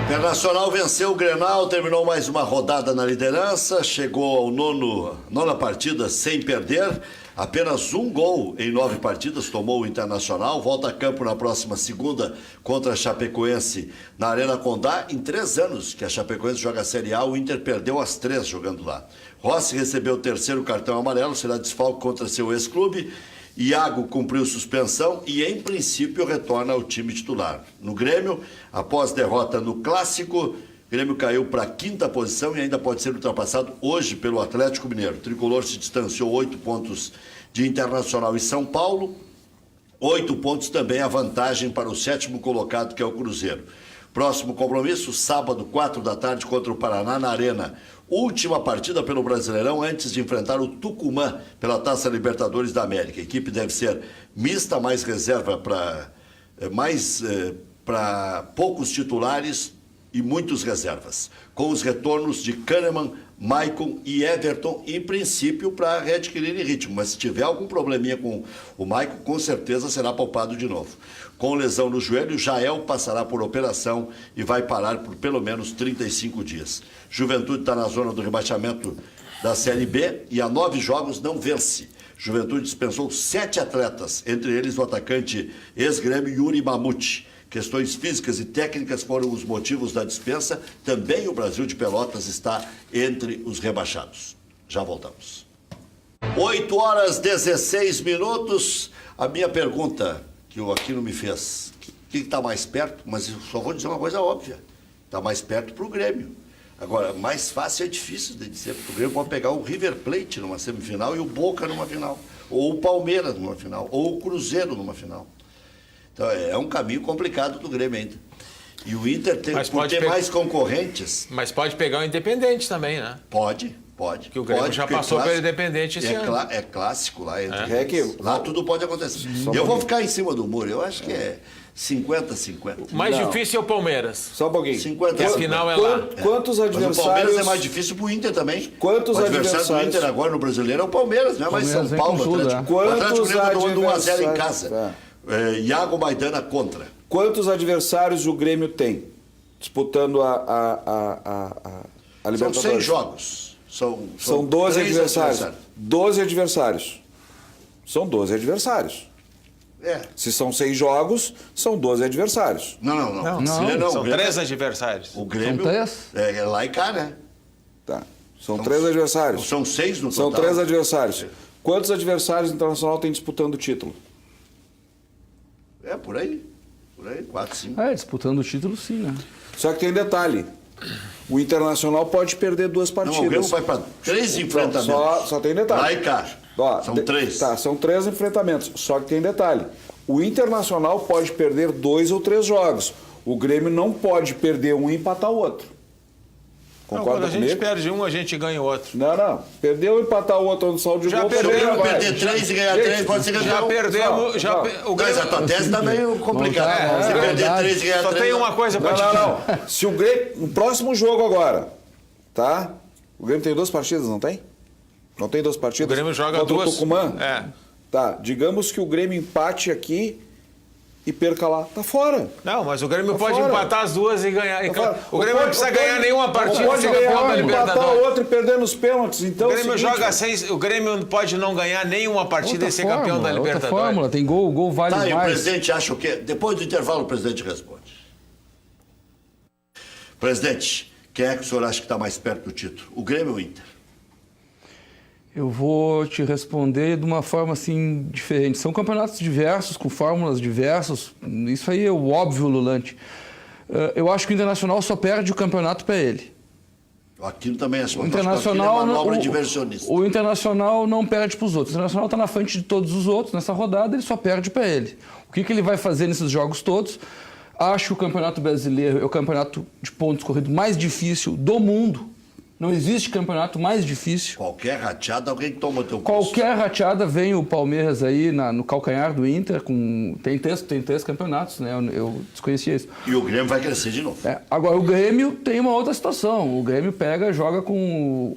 Internacional venceu o Grenal, terminou mais uma rodada na liderança, chegou ao nona partida sem perder, apenas 1 gol em 9 partidas, tomou o Internacional, volta a campo na próxima segunda contra a Chapecoense na Arena Condá. Em 3 anos que a Chapecoense joga a Série A, o Inter perdeu as 3 jogando lá. Rossi recebeu o 3º cartão amarelo, será desfalque contra seu ex-clube. Iago cumpriu suspensão e, em princípio, retorna ao time titular. No Grêmio, após derrota no Clássico, o Grêmio caiu para a 5ª posição e ainda pode ser ultrapassado hoje pelo Atlético Mineiro. O Tricolor se distanciou 8 pontos de Internacional e São Paulo. 8 pontos também a vantagem para o 7º colocado, que é o Cruzeiro. Próximo compromisso, sábado, 4 da tarde, contra o Paraná, na Arena. Última partida pelo Brasileirão antes de enfrentar o Tucumã pela Taça Libertadores da América. A equipe deve ser mista, mais reserva para poucos titulares e muitos reservas. Com os retornos de Kahneman, Maicon e Everton, em princípio, para readquirirem ritmo. Mas se tiver algum probleminha com o Maicon, com certeza será poupado de novo. Com lesão no joelho, Jael passará por operação e vai parar por pelo menos 35 dias. Juventude está na zona do rebaixamento da Série B e há 9 jogos não vence. Juventude dispensou 7 atletas, entre eles o atacante ex-grêmio Yuri Mamute. Questões físicas e técnicas foram os motivos da dispensa. Também o Brasil de Pelotas está entre os rebaixados. Já voltamos. 8h16. A minha pergunta que o Aquino me fez, quem está mais perto? Mas eu só vou dizer uma coisa óbvia. Está mais perto para o Grêmio. Agora, mais fácil é difícil de dizer, porque o Grêmio pode pegar o River Plate numa semifinal e o Boca numa final. Ou o Palmeiras numa final. Ou o Cruzeiro numa final. Então, é um caminho complicado do Grêmio ainda. E o Inter tem mais concorrentes. Mas pode pegar o Independente também, né? Pode. Que o Grêmio já passou pelo Independente esse ano. É clássico lá. Lá tudo pode acontecer. Eu vou ficar em cima do muro. Eu acho que é 50-50. O mais difícil é o Palmeiras. Só um pouquinho. 50 que a final é lá. Quantos adversários... Mas o Palmeiras é mais difícil pro Inter também. Quantos o adversário do Inter agora no Brasileiro é o Palmeiras, não é mais São Paulo. O Atlético Grêmio 1-0 em casa. Iago Maidana contra. Quantos adversários o Grêmio tem disputando a Libertadores? São 6 jogos. São 12 adversários. 12 adversários. São 12 adversários. Se são 6 jogos, são 12 adversários. Não. São 3 adversários. O Grêmio são 3? É lá e cá, né? Tá. São 3 adversários. São 6 no total. São 3 adversários. Quantos adversários o Internacional tem disputando o título? Por aí. 4, 5. Disputando o título, sim, né? Só que tem detalhe. O Internacional pode perder 2 partidas. Não, o Grêmio vai para 3 enfrentamentos. Só tem detalhe. Lá e cá. São 3. Tá, são 3 enfrentamentos. Só que tem detalhe. O Internacional pode perder 2 ou 3 jogos. O Grêmio não pode perder um e empatar o outro. Concorda quando comigo? A gente perde um, a gente ganha o outro. Não. Perdeu, empatar o outro no saldo de gol. Perder 3 e ganhar 3, pode ser campeão. Já perdemos. Mas a tua tese está meio complicada. Se perder 3 e ganhar 3... Só tem uma coisa para te dizer. Não. Se o Grêmio... No próximo jogo agora, tá? O Grêmio tem 2 partidas, não tem? Não tem 2 partidas? O Grêmio joga contra 2. o Tucumã? Tá, digamos que o Grêmio empate aqui e perca lá. Tá fora. Não, mas o Grêmio tá pode fora. Empatar as 2 e ganhar. O Grêmio não precisa ganhar nenhuma partida e ser campeão da Libertadores. Empatar o outro e perder nos pênaltis. Então, o Grêmio joga 6. O Grêmio pode não ganhar nenhuma partida e ser campeão da Libertadores. Outra fórmula, tem gol vale mais. E o presidente acha o quê? Depois do intervalo o presidente responde. Presidente, quem é que o senhor acha que está mais perto do título? O Grêmio ou o Inter? Eu vou te responder de uma forma assim diferente. São campeonatos diversos, com fórmulas diversas. Isso aí é o óbvio, Lulante. Eu acho que o Internacional só perde o campeonato para ele. O Aquino também é o Internacional, é manobra diversionista. O Internacional não perde para os outros. O Internacional está na frente de todos os outros. Nessa rodada, ele só perde para ele. O que ele vai fazer nesses jogos todos? Acho que o Campeonato Brasileiro é o campeonato de pontos corridos mais difícil do mundo. Não existe campeonato mais difícil. Qualquer rateada, alguém toma o teu curso. Qualquer rateada, vem o Palmeiras aí no calcanhar do Inter. Tem 3 campeonatos, né? Eu desconhecia isso. E o Grêmio vai crescer de novo. Agora, o Grêmio tem uma outra situação. O Grêmio joga com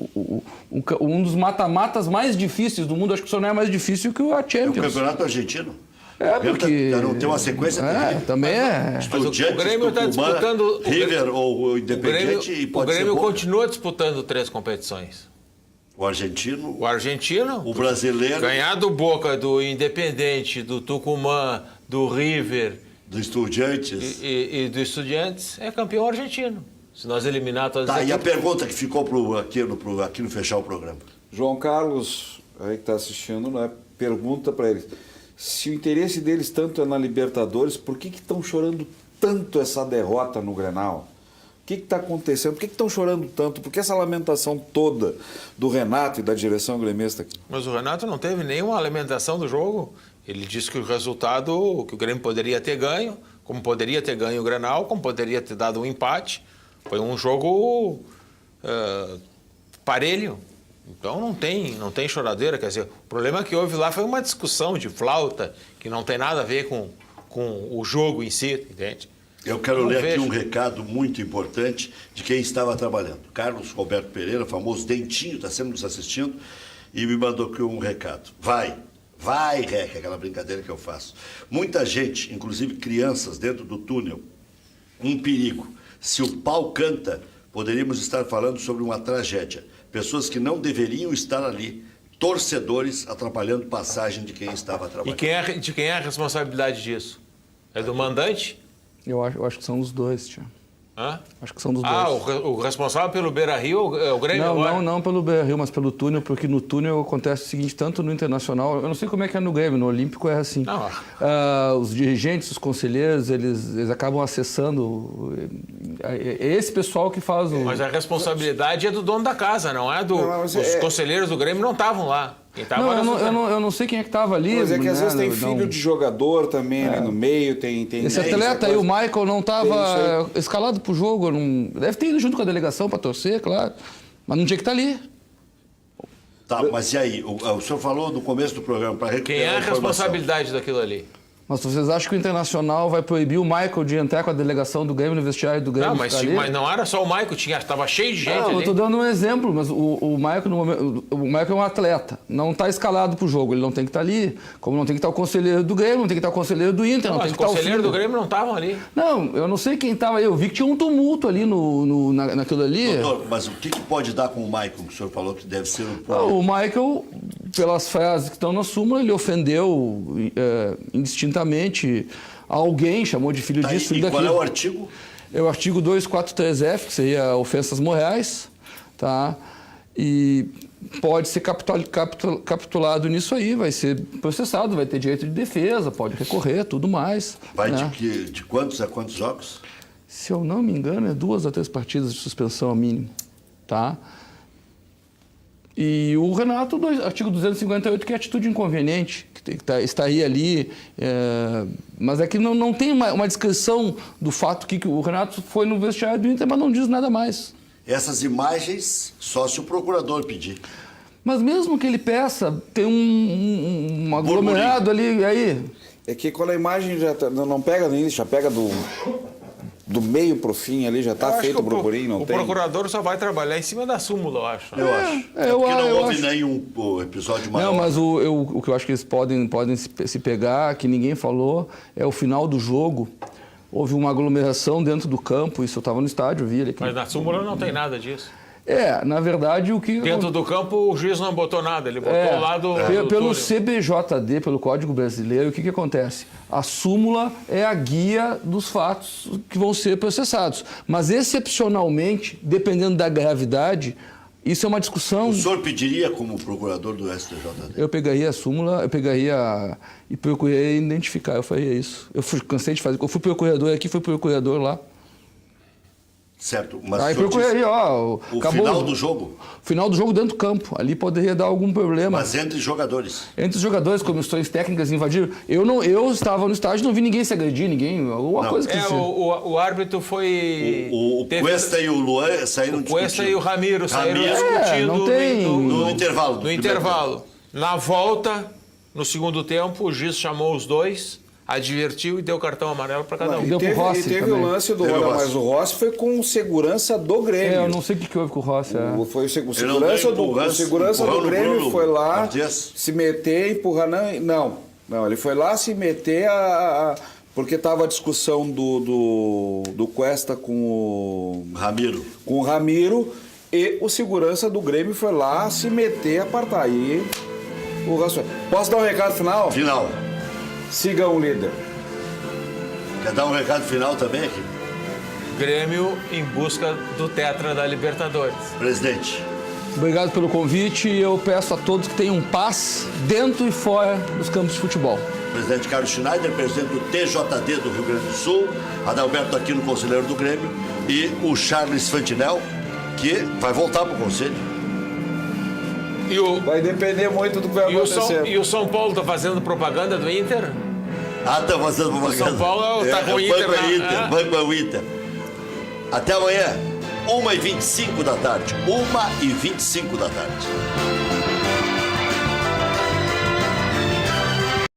um dos mata-matas mais difíceis do mundo. Acho que só não é mais difícil que a Champions. É o campeonato argentino. Porque... Não tem uma sequência terrível. Também é. Estudiantes, o Grêmio está disputando... River ou Independente e pode ser... O Grêmio ser continua disputando 3 competições. O argentino. O brasileiro. Ganhar do Boca, do Independente, do Tucumã, do River... Do Estudiantes. E do Estudiantes é campeão argentino. Se nós eliminar todas as... E a pergunta que ficou pro Aquino fechar o programa. João Carlos, aí que está assistindo, né, pergunta para eles... Se o interesse deles tanto é na Libertadores, por que estão chorando tanto essa derrota no Grenal? O que está acontecendo? Por que estão chorando tanto? Por que essa lamentação toda do Renato e da direção gremista aqui? Mas o Renato não teve nenhuma lamentação do jogo. Ele disse que o resultado, que o Grêmio poderia ter ganho, como poderia ter ganho o Grenal, como poderia ter dado um empate. Foi um jogo parelho. Então não tem choradeira, quer dizer, o problema que houve lá foi uma discussão de flauta que não tem nada a ver com o jogo em si, entende? Eu quero ler aqui um recado muito importante de quem estava trabalhando. Carlos Roberto Pereira, famoso Dentinho, está sempre nos assistindo, e me mandou aqui um recado. Vai, Rec, aquela brincadeira que eu faço. Muita gente, inclusive crianças dentro do túnel, um perigo. Se o pau canta, poderíamos estar falando sobre uma tragédia. Pessoas que não deveriam estar ali, torcedores atrapalhando passagem de quem estava trabalhando. E de quem é a responsabilidade disso? É do mandante? Eu acho que são os dois, tio. Hã? Acho que são dos dois. O responsável pelo Beira-Rio é o Grêmio agora? Não pelo Beira-Rio, mas pelo túnel, porque no túnel acontece o seguinte, tanto no Internacional, eu não sei como é que é no Grêmio, no Olímpico é assim. Os dirigentes, os conselheiros, eles acabam acessando, esse pessoal que faz o... Mas a responsabilidade é do dono da casa, não é do... Os conselheiros do Grêmio não estavam lá. Eu não sei quem é que estava ali. Mas é que às vezes tem filho de jogador também ali no meio, tem esse atleta aí, o Michael, não estava escalado pro jogo, deve ter ido junto com a delegação para torcer, claro, mas não tinha que estar ali. Tá, mas e aí? O senhor falou no começo do programa para recuperar quem é a responsabilidade daquilo ali? Mas vocês acham que o Internacional vai proibir o Michael de entrar com a delegação do Grêmio no vestiário do Grêmio? Não, mas não era só o Michael, estava cheio de gente ali. Eu estou dando um exemplo, mas o Michael, no momento, o Michael é um atleta, não está escalado para o jogo, ele não tem que estar ali, como não tem que estar o conselheiro do Grêmio, não tem que estar o conselheiro do Inter, não tem que estar o conselheiro do Grêmio não estavam ali. Não, eu não sei quem estava aí, eu vi que tinha um tumulto ali naquilo ali. Doutor, mas o que pode dar com o Michael, que o senhor falou que deve ser um... O Michael, pelas frases que estão na súmula, ele ofendeu indistintamente alguém, chamou de filho disso, filho daquilo. Qual é o artigo? É o artigo 243F, que seria ofensas morais, tá? E pode ser capitulado nisso aí, vai ser processado, vai ter direito de defesa, pode recorrer, tudo mais. Vai né? de quantos a quantos jogos? Se eu não me engano, é 2 a 3 partidas de suspensão ao mínimo, tá? E o Renato, artigo 258, que é atitude inconveniente, que estaria ali, mas é que não tem uma descrição do fato que o Renato foi no vestiário do Inter, mas não diz nada mais. Essas imagens, só se o procurador pedir. Mas mesmo que ele peça, tem um aglomerado ali, e aí? É que quando a imagem já não pega nem já pega do meio pro fim ali, já está feito o burburinho, não tem? O procurador só vai trabalhar em cima da súmula, eu acho. Eu acho. Porque não houve nenhum episódio maior. Não, mas o que eu acho que eles podem se pegar, que ninguém falou, é o final do jogo. Houve uma aglomeração dentro do campo, isso eu estava no estádio, eu vi ele aqui. Mas na súmula não tem nada disso. Na verdade, o que... Dentro do campo, o juiz não botou nada, ele botou o lado... Pelo CBJD, pelo Código Brasileiro, o que acontece? A súmula é a guia dos fatos que vão ser processados. Mas, excepcionalmente, dependendo da gravidade, isso é uma discussão... O senhor pediria como procurador do STJD? Eu pegaria a súmula, e procuraria identificar, eu faria isso. Cansei de fazer, eu fui procurador aqui, fui procurador lá. Certo, mas aí procuraria, o final do jogo? Final do jogo dentro do campo. Ali poderia dar algum problema. Mas entre jogadores? Entre os jogadores, comissões técnicas invadiram. Eu estava no estádio, não vi ninguém se agredir, alguma coisa que... O árbitro foi... O Cuesta e o Luan saíram discutindo. O Cuesta e o Ramiro saíram discutindo não tem... no intervalo. No intervalo. Na volta, no segundo tempo, o juiz chamou os dois... advertiu e deu cartão amarelo para cada um. E teve o lance do Rossi, mas o Rossi foi com segurança do Grêmio. Eu não sei o que houve com o Rossi. Foi o segurança do Grêmio foi lá se meter, empurrar. Não, ele foi lá se meter porque estava a discussão do Cuesta com o Ramiro. Com o Ramiro, e o segurança do Grêmio foi lá se meter, apartar. Aí o Rossi. Posso dar um recado final? Final. Siga o líder. Quer dar um recado final também aqui? Grêmio em busca do Tetra da Libertadores. Presidente. Obrigado pelo convite e eu peço a todos que tenham paz dentro e fora dos campos de futebol. Presidente Carlos Schneider, presidente do TJD do Rio Grande do Sul, Adalberto Aquino, conselheiro do Grêmio, e o Charles Fantinel, que vai voltar para o conselho. Vai depender muito do que vai acontecer. E o São Paulo está fazendo propaganda do Inter? Está fazendo propaganda. O São Paulo está com o Inter. Banco é o Inter. Até amanhã, 1h25 da tarde. 1h25 da tarde.